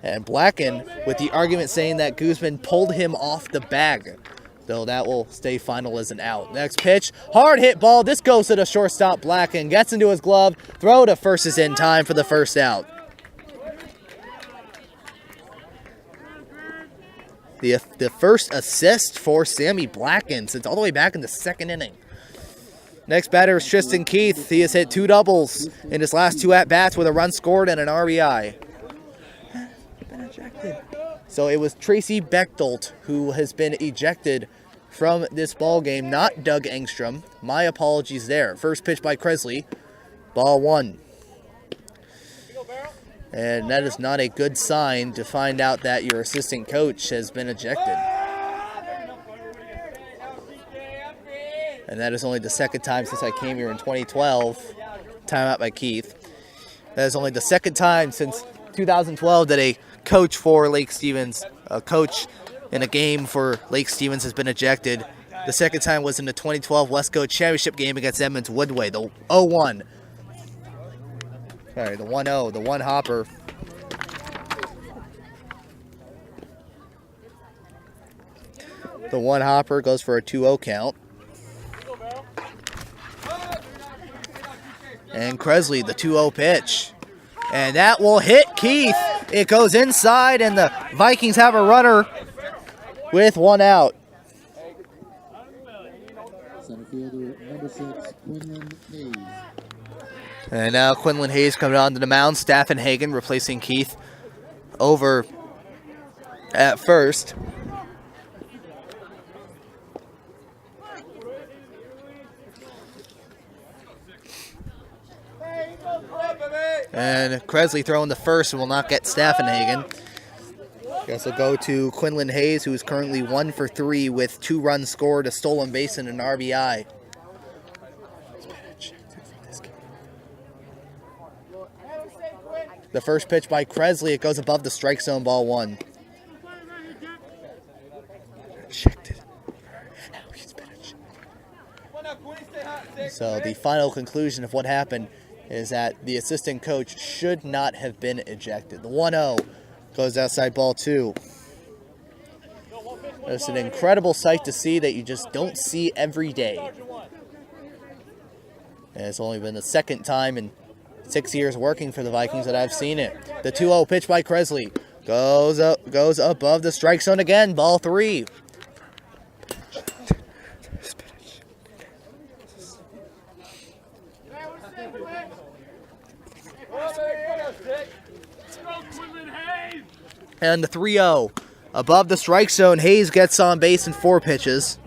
And Blacken with the argument saying that Guzman pulled him off the bag. Though that will stay final as an out. Next pitch, hard hit ball. This goes to the shortstop. Blacken gets into his glove. Throw to first is in time for the first out. The first assist for Sammy Blacken since all the way back in the 2nd inning. Next batter is Tristan Keith. He has hit 2 doubles in his last 2 at-bats with a run scored and an RBI. Been ejected. So it was Tracy Bechtold who has been ejected from this ball game, not Doug Engstrom. My apologies there. First pitch by Kresley, ball 1. And that is not a good sign to find out that your assistant coach has been ejected. And that is only the 2nd time since I came here in 2012. Timeout by Keith. That is only the 2nd time since 2012 that a coach for Lake Stevens, a coach in a game for Lake Stevens has been ejected. The 2nd time was in the 2012 West Coast Championship game against Edmonds Woodway, the 0-1. Sorry, the 1-0, the 1 hopper. The 1 hopper goes for a 2-0 count. And Kresley, the 2-0 pitch. And that will hit Keith. It goes inside, and the Vikings have a runner with 1 out. Center fielder, number 6, Quinlan Hayes. And now Quinlan Hayes coming onto the mound. Staffenhagen replacing Keith over at first. And Kresley throwing the first and will not get Staffenhagen. Guess we'll go to Quinlan Hayes, who is currently 1 for 3 with 2 runs scored, a stolen base, and an RBI. The first pitch by Kresley, it goes above the strike zone, ball 1. Ejected. So the final conclusion of what happened is that the assistant coach should not have been ejected. The 1-0 goes outside, ball 2. It's an incredible sight to see that you just don't see every day. And it's only been the second time in 6 years working for the Vikings that I've seen it. The 2-0 pitch by Kresley goes above the strike zone again, ball 3. And the 3-0 above the strike zone. Hayes gets on base in 4 pitches.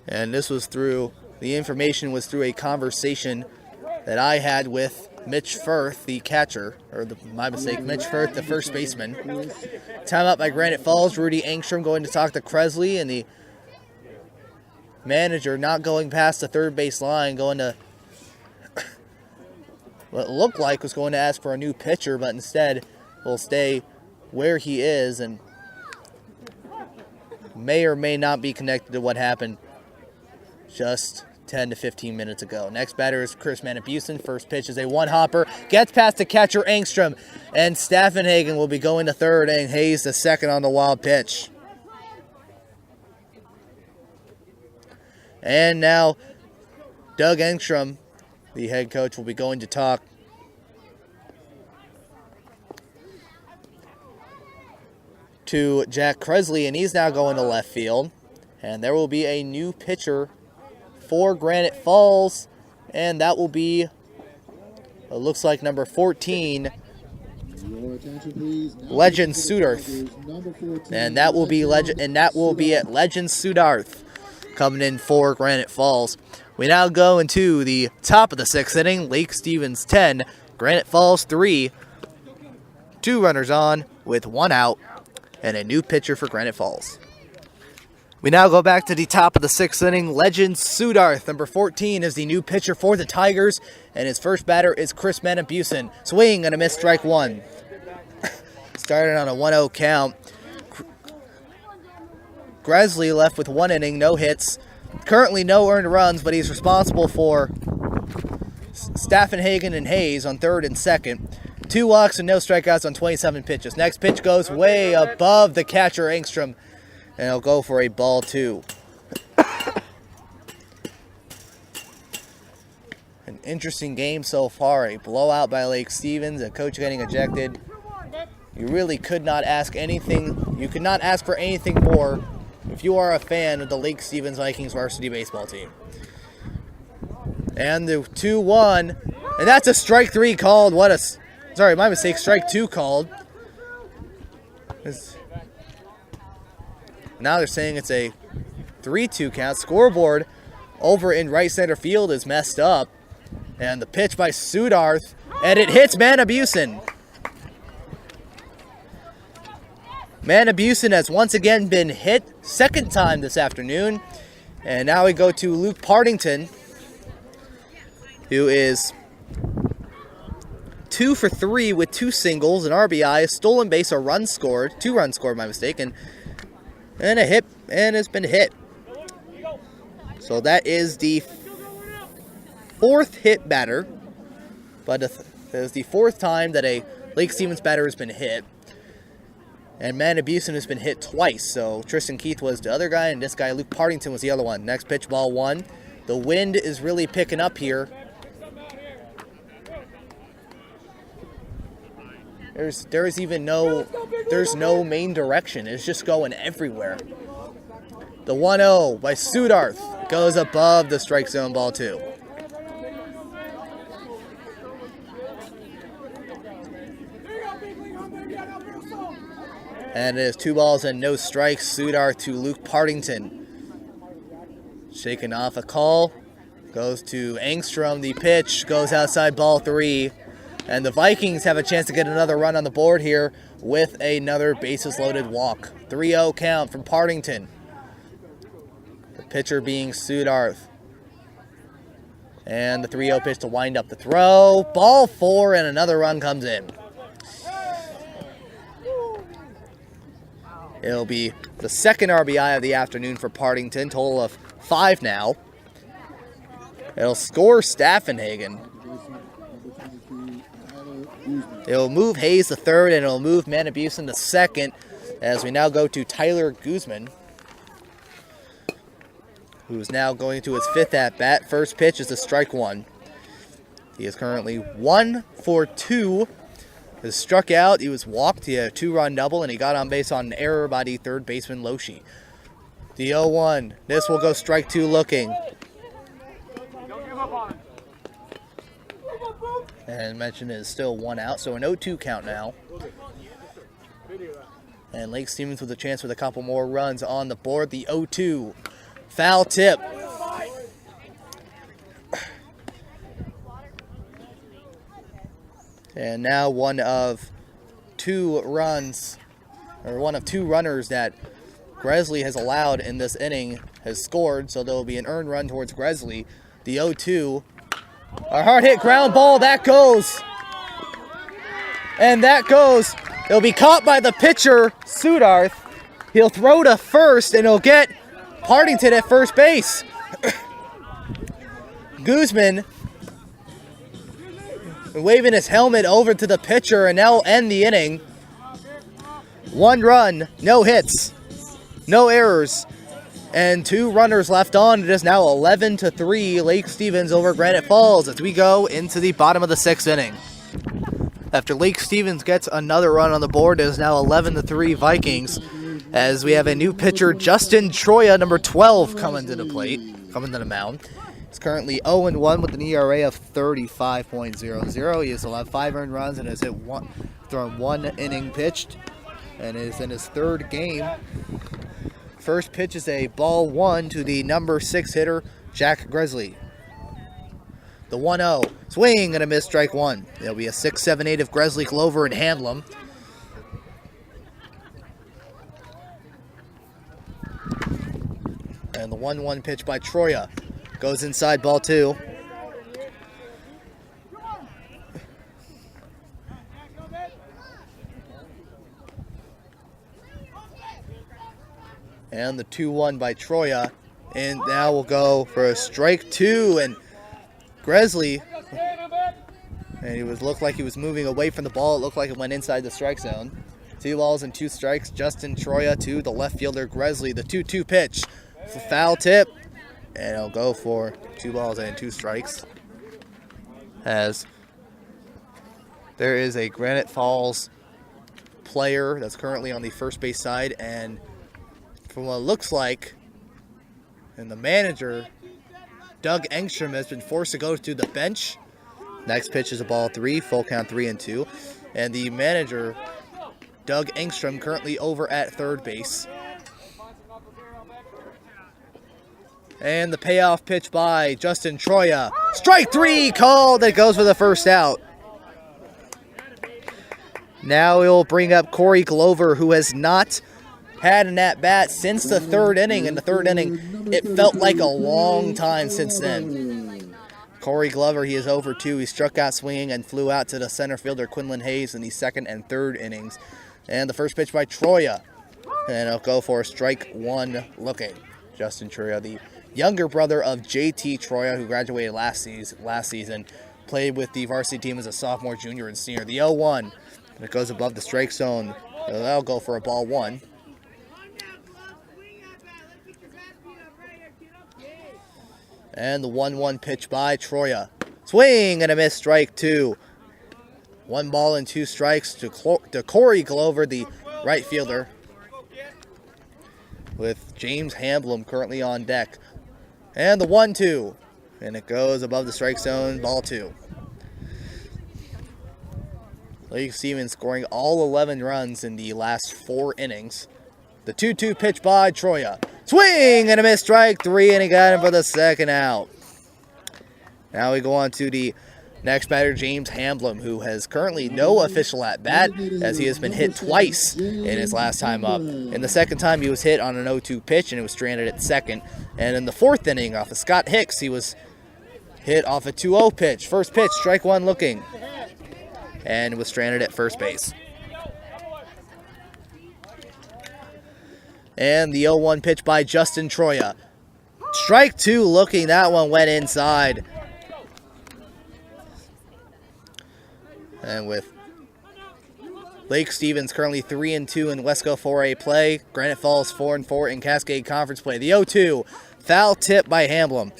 And this was through, the information was through a conversation that I had with Mitch Firth, the catcher, or my mistake, Mitch Firth, the first baseman. Timeout by Granite Falls. Rudy Engstrom going to talk to Kresley, and the manager not going past the third base line, going to what it looked like was going to ask for a new pitcher, but instead will stay where he is and may or may not be connected to what happened just 10 to 15 minutes ago. Next batter is Chris Manabusen. First pitch is a one-hopper. Gets past the catcher, Engstrom, and Staffenhagen will be going to third, and Hayes the second on the wild pitch. And now Doug Engstrom, the head coach, will be going to talk to Jack Kresley, and he's now going to left field. And there will be a new pitcher for Granite Falls, and that will be, it looks like number 14, Legend Sudarth. And that will be at Legend Sudarth coming in for Granite Falls. We now go into the top of the 6th inning. Lake Stevens 10, Granite Falls 3. 2 runners on with 1 out and a new pitcher for Granite Falls. We now go back to the top of the 6th inning. Legend Sudarth, number 14, is the new pitcher for the Tigers, and his first batter is Chris Manabusen. Swing and a miss, strike 1. Started on a 1-0 count. Kresley left with 1 inning, no hits. Currently no earned runs, but he's responsible for Staffenhagen and Hayes on third and second. 2 walks and no strikeouts on 27 pitches. Next pitch goes way above the catcher, Engstrom, and he'll go for a ball 2. An interesting game so far. A blowout by Lake Stevens, a coach getting ejected. You really could not ask anything. You could not ask for anything more if you are a fan of the Lake Stevens Vikings varsity baseball team. And the 2-1, and that's a strike 3 called. Sorry, my mistake, strike 2 called. Now they're saying it's a 3-2 count. Scoreboard over in right center field is messed up. And the pitch by Sudarth, and it hits Manabusen. Manabusen has once again been hit, second time this afternoon. And now we go to Luke Partington, who is 2 for 3 with 2 singles, an RBI, a stolen base, a run scored, 2 runs scored, my mistake, and a hit, and has been hit. So that is the 4th hit batter, but it is the 4th time that a Lake Stevens batter has been hit. And Manabusen has been hit twice. So Tristan Keith was the other guy, and this guy, Luke Partington, was the other one. Next pitch, ball 1. The wind is really picking up here. There's no main direction. It's just going everywhere. The 1-0 by Sudarth goes above the strike zone, ball 2. And it is 2 balls and no strikes. Sudarth to Luke Partington. Shaking off a call. Goes to Engstrom. The pitch goes outside, ball 3. And the Vikings have a chance to get another run on the board here with another bases-loaded walk. 3-0 count from Partington. The pitcher being Sudarth. And the 3-0 pitch to wind up the throw. Ball 4, and another run comes in. It'll be the second RBI of the afternoon for Partington, total of 5 now. It'll score Staffenhagen. It'll move Hayes to third, and it'll move Manabusen to second, as we now go to Tyler Guzman, who's now going to his 5th at-bat. First pitch is a strike 1. He is currently 1 for 2. He was struck out, he was walked, he had a 2-run double, and he got on base on an error by the third baseman Loshi. The 0-1, this will go strike 2 looking. And mentioned it is still 1 out, so an 0-2 count now. And Lake Stevens with a chance with a couple more runs on the board. The 0-2, foul tip. And now one of 2 runners that Gresley has allowed in this inning has scored, so there will be an earned run towards Gresley. The 0-2, a hard hit ground ball, that goes. And that goes. It'll be caught by the pitcher, Sudarth. He'll throw to first, and he'll get Partington at first base. Guzman waving his helmet over to the pitcher, and now end the inning. 1 run, no hits, no errors, and 2 runners left on. It is now 11-3 Lake Stevens over Granite Falls as we go into the bottom of the 6th inning. After Lake Stevens gets another run on the board, it is now 11-3 Vikings, as we have a new pitcher, Justin Troya, number 12, coming to the mound. He's currently 0-1 with an ERA of 35.00. He has allowed 5 earned runs and has thrown 1 inning pitched, and is in his 3rd game. First pitch is a ball 1 to the number 6 hitter, Jack Gresley. The 1-0, swing and a miss, strike 1. There'll be a 6-7-8 of Gresley, Glover, and Handlum. And the 1-1 pitch by Troya goes inside, ball 2. And the 2-1 by Troya. And now we'll go for a strike 2. And Gresley, and he looked like he was moving away from the ball. It looked like it went inside the strike zone. 2 balls and 2 strikes. Justin Troya to the left fielder Gresley. The 2-2 pitch. It's a foul tip. And he'll go for 2 balls and 2 strikes. As there is a Granite Falls player that's currently on the first base side, and from what it looks like, and the manager, Doug Engstrom, has been forced to go to the bench. Next pitch is a ball 3, full count 3-2. And the manager, Doug Engstrom, currently over at third base. And the payoff pitch by Justin Troya. Strike 3 called. That goes for the first out. Now we'll bring up Corey Glover, who has not had an at-bat since the 3rd inning. In the 3rd inning, it felt like a long time since then. Corey Glover, he is over 2. He struck out swinging and flew out to the center fielder Quinlan Hayes in the 2nd and 3rd innings. And the first pitch by Troya. And it'll go for a strike 1 looking. Justin Troya, the younger brother of JT Troya, who graduated last season, played with the varsity team as a sophomore, junior, and senior. The 0-1, and it goes above the strike zone. So that'll go for a ball 1. And the 1-1 pitch by Troya. Swing and a miss, strike 2. 1 ball and 2 strikes to Corey Glover, the right fielder, with James Hamblin currently on deck. And the 1-2, and it goes above the strike zone, ball 2. Lake Stevens scoring all 11 runs in the last 4 innings. The 2-2 pitch by Troya. Swing and a miss, strike 3, and he got him for the second out. Now we go on to the next batter, James Hamblin, who has currently no official at-bat as he has been hit twice in his last time up. In the second time, he was hit on an 0-2 pitch and it was stranded at second. And in the 4th inning, off of Scott Hicks, he was hit off a 2-0 pitch. First pitch, strike 1 looking, and was stranded at first base. And the 0-1 pitch by Justin Troya. Strike 2 looking, that one went inside. And with Lake Stevens currently 3-2 in Wesco 4A play, Granite Falls 4-4 in Cascade Conference play. The 0-2, foul tip by Hamblin.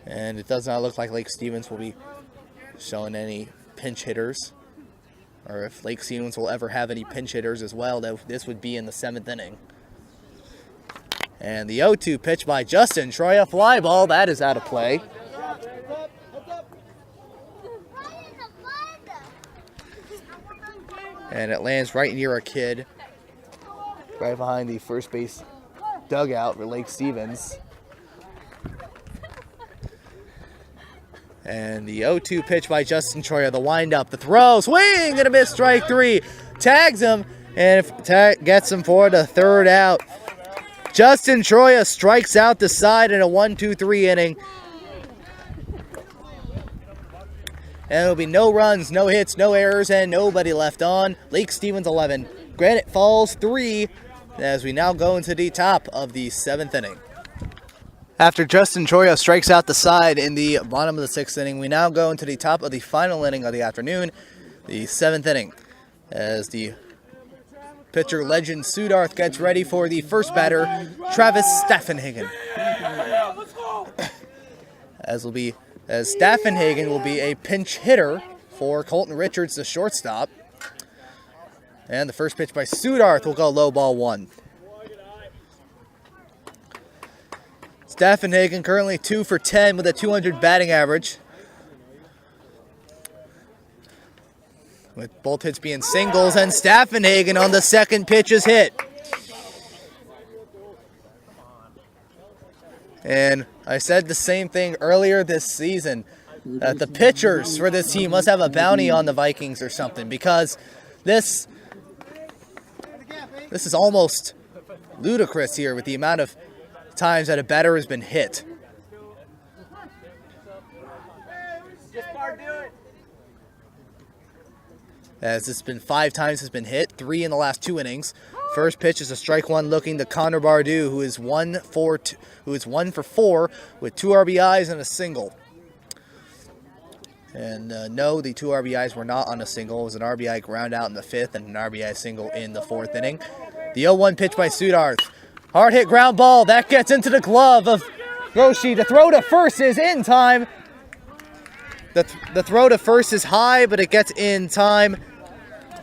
And it does not look like Lake Stevens will be showing any pinch hitters, or if Lake Stevens will ever have any pinch hitters as well. This would be in the 7th inning. And the 0-2 pitch by Justin Troya, fly ball, that is out of play. And it lands right near a kid, right behind the first base dugout for Lake Stevens. And the 0-2 pitch by Justin Troya, the windup, the throw, swing and a miss, strike 3. Tags him, and gets him for the 3rd out. Justin Troya strikes out the side in a 1-2-3 inning. And it'll be no runs, no hits, no errors, and nobody left on. Lake Stevens 11, Granite Falls 3, as we now go into the top of the 7th inning. After Justin Troya strikes out the side in the bottom of the 6th inning, we now go into the top of the final inning of the afternoon, the 7th inning, as the pitcher legend Sudarth gets ready for the first batter, Travis Staffenhagen. As Staffenhagen will be a pinch hitter for Colton Richards, the shortstop. And the first pitch by Sudarth will go low, ball 1. Staffenhagen currently 2 for 10 with a 200 batting average, with both hits being singles, and Staffenhagen on the second pitch is hit. And I said the same thing earlier this season, that the pitchers for this team must have a bounty on the Vikings or something, because this is almost ludicrous here with the amount of times that a batter has been hit. As it's been 5 times has been hit, 3 in the last 2 innings. First pitch is a strike 1 looking to Connor Bardu, who is 1 for 4 with 2 RBIs and a single. And no, the 2 RBIs were not on a single. It was an RBI ground out in the 5th and an RBI single in the 4th inning. The 0-1 pitch by Sudarth. Hard hit ground ball. That gets into the glove of Roshi. The throw to first is in time. The throw to first is high, but it gets in time.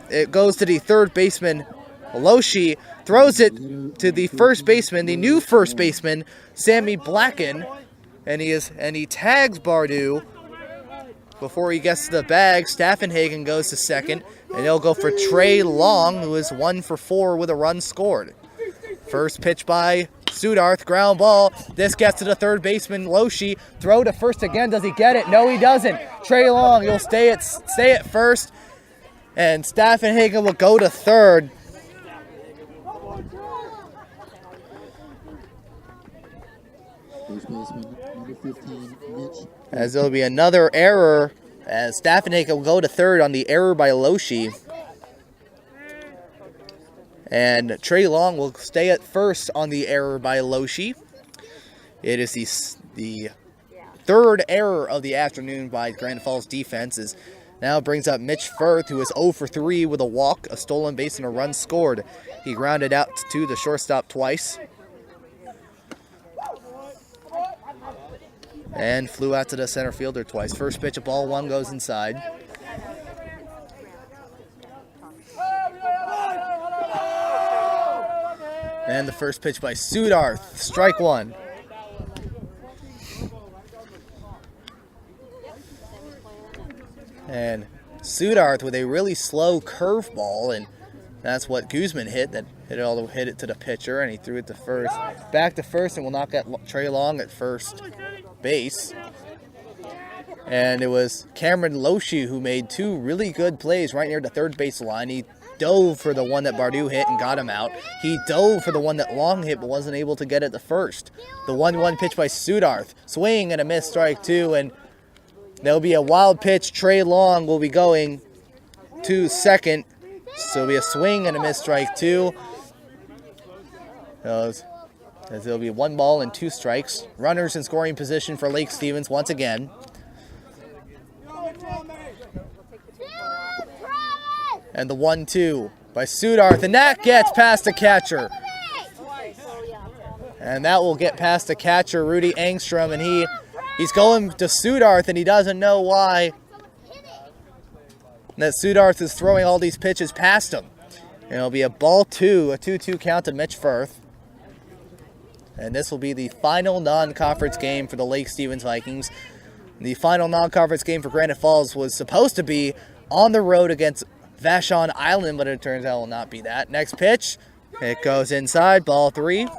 It goes to the third baseman. Loshi throws it to the first baseman, the new first baseman, Sammy Blacken, and he tags Bardu before he gets to the bag. Staffenhagen goes to second, and he'll go for Tre Long, who is 1 for 4 with a run scored. First pitch by Sudarth, ground ball. This gets to the third baseman, Loshi. Throw to first again. Does he get it? No, he doesn't. Tre Long, he'll stay at first, and Staffenhagen will go to third. First baseman, number 15, Mitch. As there'll be another error, as Staffenhagen will go to third on the error by Loshi. And Tre Long will stay at first on the error by Loshi. It is the third error of the afternoon by Granite Falls defense, as Now brings up Mitch Firth, who is 0 for 3 with a walk, a stolen base, and a run scored. He grounded out to the shortstop twice. And flew out to the center fielder twice. First pitch of ball 1 goes inside. And the first pitch by Sudarth, strike 1. And Sudarth with a really slow curveball, and that's what Guzman hit. That hit it to the pitcher, and he threw it to first. Back to first, and will knock at Tre Long at first base. And it was Cameron Loshi who made 2 really good plays right near the third base line. He dove for the one that Bardu hit and got him out. He dove for the one that Long hit but wasn't able to get it to first. The 1-1 pitch by Sudarth. Swing and a miss, strike 2, and there'll be a wild pitch. Tre Long will be going to second. So it'll be a swing and a miss, strike 2. As there'll be 1 ball and 2 strikes. Runners in scoring position for Lake Stevens once again. And the 1-2 by Sudarth, and that gets past the catcher. And that will get past the catcher, Rudy Angstrom, and he's going to Sudarth, and he doesn't know why. That Sudarth is throwing all these pitches past him. And it'll be a ball 2, a 2-2 count to Mitch Firth. And this will be the final non-conference game for the Lake Stevens Vikings. The final non-conference game for Granite Falls was supposed to be on the road against Vashon Island, but it turns out it will not be that. Next pitch, it goes inside, ball 3.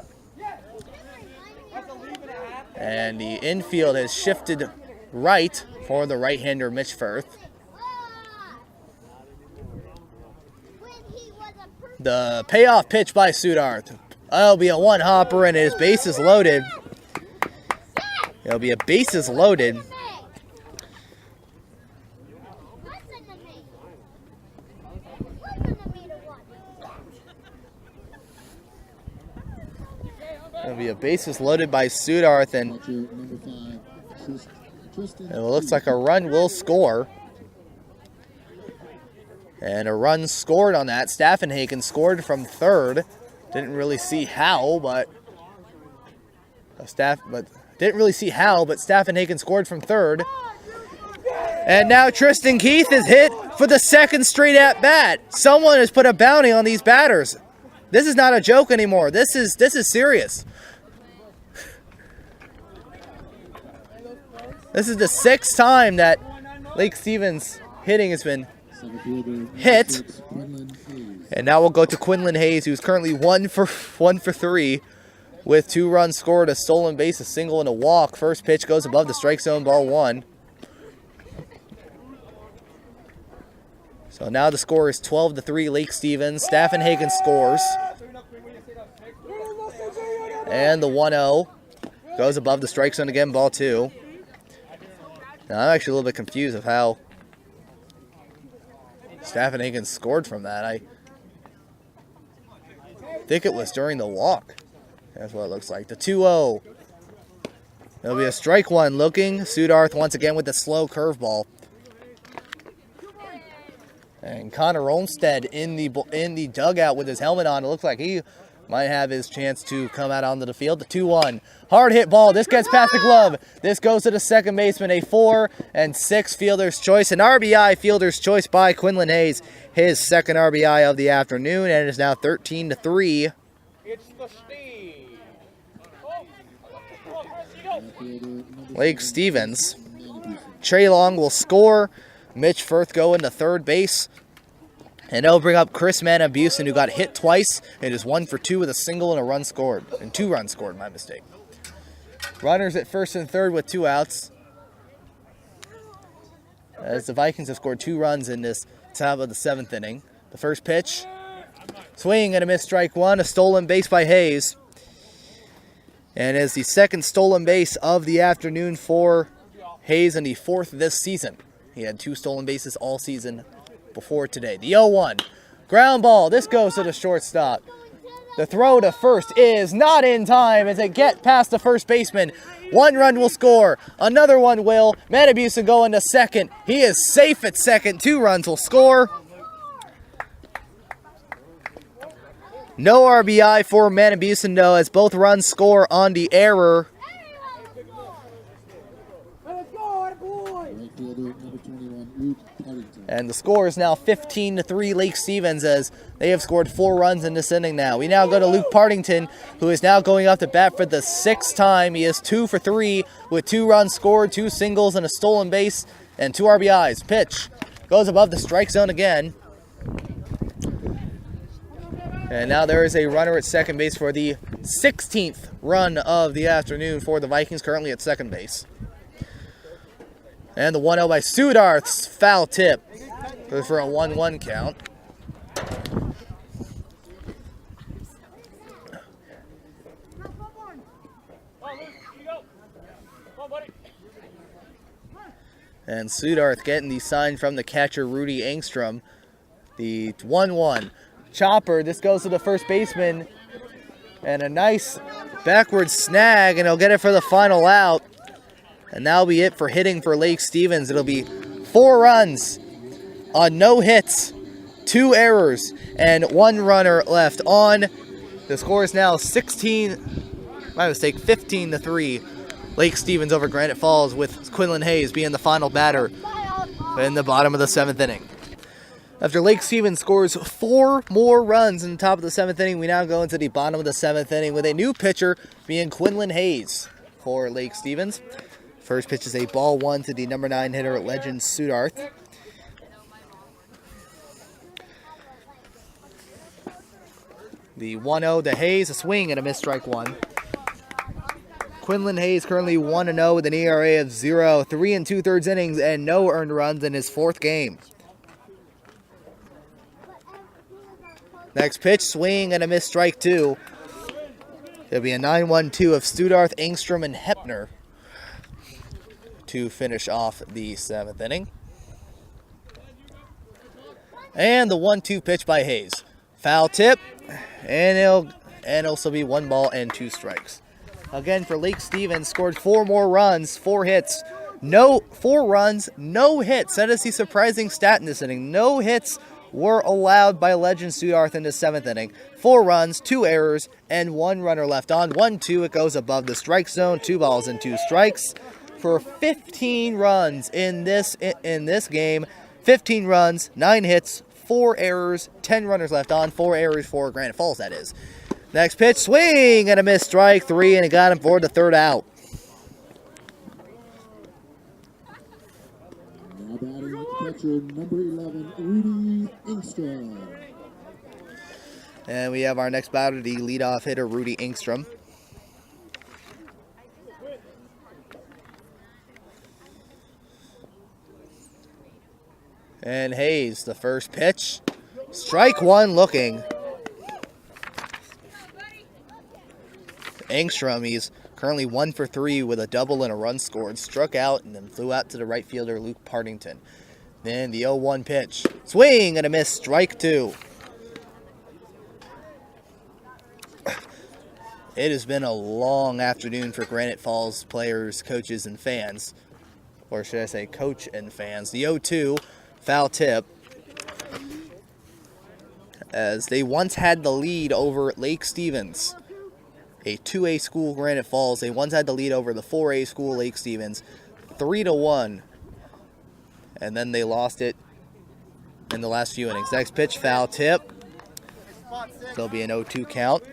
And the infield has shifted right for the right-hander Mitch Firth. The payoff pitch by Sudarth. It'll be a 1-hopper, and his base is loaded. It'll be a bases loaded. It'll be a bases loaded by Sudarth, and it looks like a run will score. And a run scored on that. Staffenhagen scored from third. Didn't really see how, but Staffenhagen scored from third. And now Tristan Keith is hit for the 2nd straight at bat. Someone has put a bounty on these batters. This is not a joke anymore. This is serious. This is the 6th time that Lake Stevens hitting has been hit. And now we'll go to Quinlan Hayes, who's currently 1 for 3 with 2 runs scored, a stolen base, a single, and a walk. First pitch goes above the strike zone, ball 1. So now the score is 12-3 Lake Stevens. Staffenhagen scores. And the 1-0 goes above the strike zone again, ball 2. Now, I'm actually a little bit confused of how Staffenhagen scored from that. I think it was during the walk. That's what it looks like. The 2-0. It'll be a strike 1 looking. Sudarth once again with the slow curveball. And Connor Olmstead in the dugout with his helmet on. It looks like he might have his chance to come out onto the field. The 2-1. Hard hit ball. This gets past the glove. This goes to the second baseman. A 4 and 6 fielder's choice. An RBI fielder's choice by Quinlan Hayes. His 2nd RBI of the afternoon. And it is now 13-3. It's the Steve. Lake Stevens. Tre Long will score. Mitch Firth going to third base. And that'll bring up Chris Manabusen, who got hit twice. It is 1 for 2 with a single and a run scored. And 2 runs scored, my mistake. Runners at first and third with 2 outs. As the Vikings have scored 2 runs in this top of the 7th inning. The first pitch. Swing and a miss, strike 1. A stolen base by Hayes. And is the 2nd stolen base of the afternoon for Hayes and the 4th this season. He had 2 stolen bases all season before today. The 0-1. Ground ball. This goes to the shortstop. The throw to first is not in time as it get past the first baseman. 1 run will score. Another one will. Matabusa going to second. He is safe at second. 2 runs will score. No RBI for Matabusa, though, as both runs score on the error. Right fielder, number 21, Luke Partington. And the score is now 15-3 Lake Stevens as they have scored 4 runs in this inning now. We now go to Luke Partington, who is now going up to bat for the 6th time. He is 2 for 3 with 2 runs scored, 2 singles, and a stolen base, and 2 RBIs. Pitch goes above the strike zone again. And now there is a runner at second base for the 16th run of the afternoon for the Vikings, currently at second base. And the 1-0 by Sudarth's foul tip goes for a 1-1 count. And Sudarth getting the sign from the catcher, Rudy Engstrom. The 1-1. Chopper, this goes to the first baseman. And a nice backward snag, and he'll get it for the final out. And that'll be it for hitting for Lake Stevens. It'll be 4 runs on no hits, 2 errors, and 1 runner left on. The score is now 15-3. Lake Stevens over Granite Falls, with Quinlan Hayes being the final batter in the bottom of the 7th inning. After Lake Stevens scores 4 more runs in the top of the 7th inning, we now go into the bottom of the 7th inning with a new pitcher being Quinlan Hayes for Lake Stevens. First pitch is a ball 1 to the number 9 hitter, Legend Sudarth. The 1-0 to Hayes, a swing and a miss, strike 1. Quinlan Hayes currently 1-0 with an ERA of 0, 3 2/3 innings, and no earned runs in his 4th game. Next pitch, swing and a miss, strike 2. It'll be a 9-1-2 of Sudarth, Engstrom, and Hepner to finish off the 7th inning. And the 1-2 pitch by Hayes. Foul tip, and it'll also be 1 ball and 2 strikes. Again, for Lake Stevens, scored 4 more runs, 4 hits. 4 runs, no hits. That is the surprising stat in this inning. No hits were allowed by Legend Sudarth in the 7th inning. 4 runs, 2 errors, and 1 runner left on. 1-2, it goes above the strike zone. 2 balls and 2 strikes. For 15 runs in this game. 15 runs, 9 hits, 4 errors, 10 runners left on. 4 errors for Granite Falls, that is. Next pitch, swing and a miss, strike 3, and it got him for the 3rd out. Now batting catcher, number 11, Rudy Engstrom. And we have our next batter, the leadoff hitter, Rudy Engstrom. And Hayes, the first pitch. Strike 1 looking. Engstrom, he's currently 1 for 3 with a double and a run scored. Struck out and then flew out to the right fielder, Luke Partington. Then the 0-1 pitch. Swing and a miss, strike 2. It has been a long afternoon for Granite Falls players, coaches, and fans. Or should I say coach and fans. The 0-2 foul tip. As they once had the lead over Lake Stevens, a 2A school, Granite Falls. They once had the lead over the 4A school, Lake Stevens, 3-1. And then they lost it in the last few innings. Next pitch, foul tip. So it'll be an 0-2 count.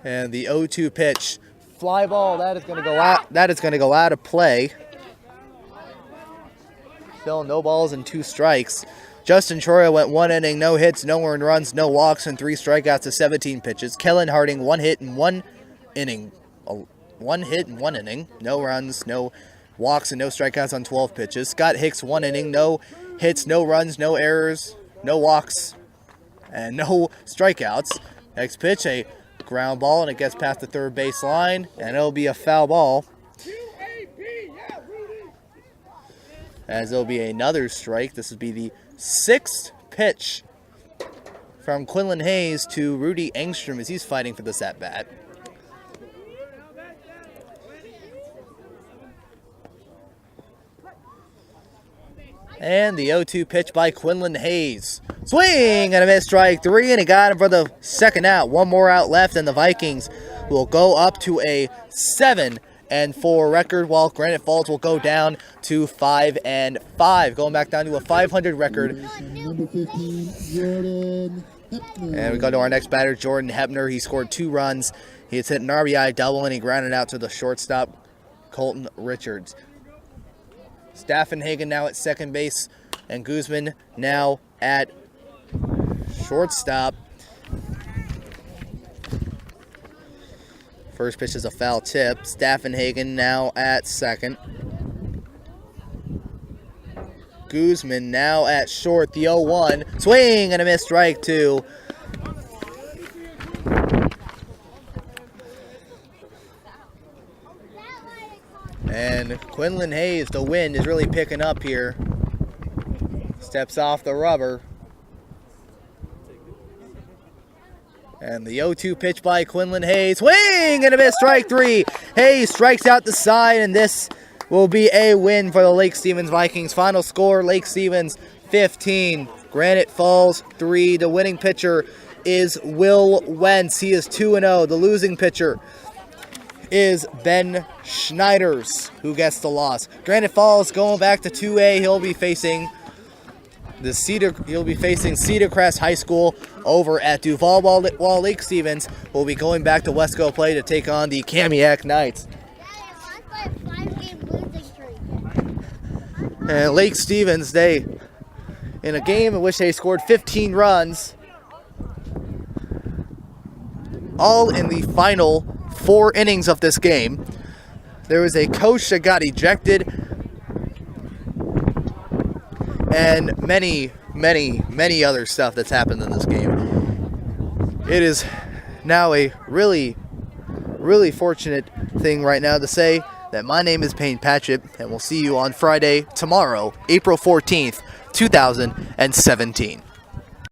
And the 0-2 pitch. Fly ball, that is going to go out. That is going to go out of play. Still no balls and 2 strikes. Justin Troya went 1 inning, no hits, no earned runs, no walks, and 3 strikeouts to 17 pitches. Kellen Harding 1 hit in 1 inning. 1 hit in 1 inning. No runs, no walks, and no strikeouts on 12 pitches. Scott Hicks 1 inning, no hits, no runs, no errors, no walks, and no strikeouts. Next pitch, a ground ball, and it gets past the third base line, and it'll be a foul ball. As it'll be another strike. This would be the 6th pitch from Quinlan Hayes to Rudy Engstrom as he's fighting for this at-bat. And the 0-2 pitch by Quinlan Hayes. Swing and a miss, strike 3, and he got him for the second out. One more out left, and the Vikings will go up to a 7-4 record, while Granite Falls will go down to 5-5, going back down to a 500 record. Number 15, Jordan Hepner. And we go to our next batter, Jordan Hepner. He scored 2 runs. He has hit an RBI double, and he grounded out to the shortstop, Colton Richards. Staffenhagen now at second base, and Guzman now at shortstop. First pitch is a foul tip. Staffenhagen now at second. Guzman now at short, the 0-1. Swing and a miss, strike 2. And Quinlan Hayes, the wind is really picking up here. Steps off the rubber. And the 0-2 pitch by Quinlan Hayes. Swing and a miss, strike 3. Hayes strikes out the side, and this will be a win for the Lake Stevens Vikings. Final score, Lake Stevens 15, Granite Falls 3. The winning pitcher is Will Wentz. He is 2-0. The losing pitcher is Ben Schneiders, who gets the loss. Granite Falls going back to 2A. He'll be facing Cedar Crest High School over at Duval, while Lake Stevens will be going back to Wesco play to take on the Kamiak Knights. And Lake Stevens, in a game in which they scored 15 runs, all in the final 4 innings of this game. There was a coach that got ejected, and many other stuff that's happened in this game. It is now a really fortunate thing right now to say that my name is Payne Patchett, and we'll see you on Friday, tomorrow, April 14th, 2017.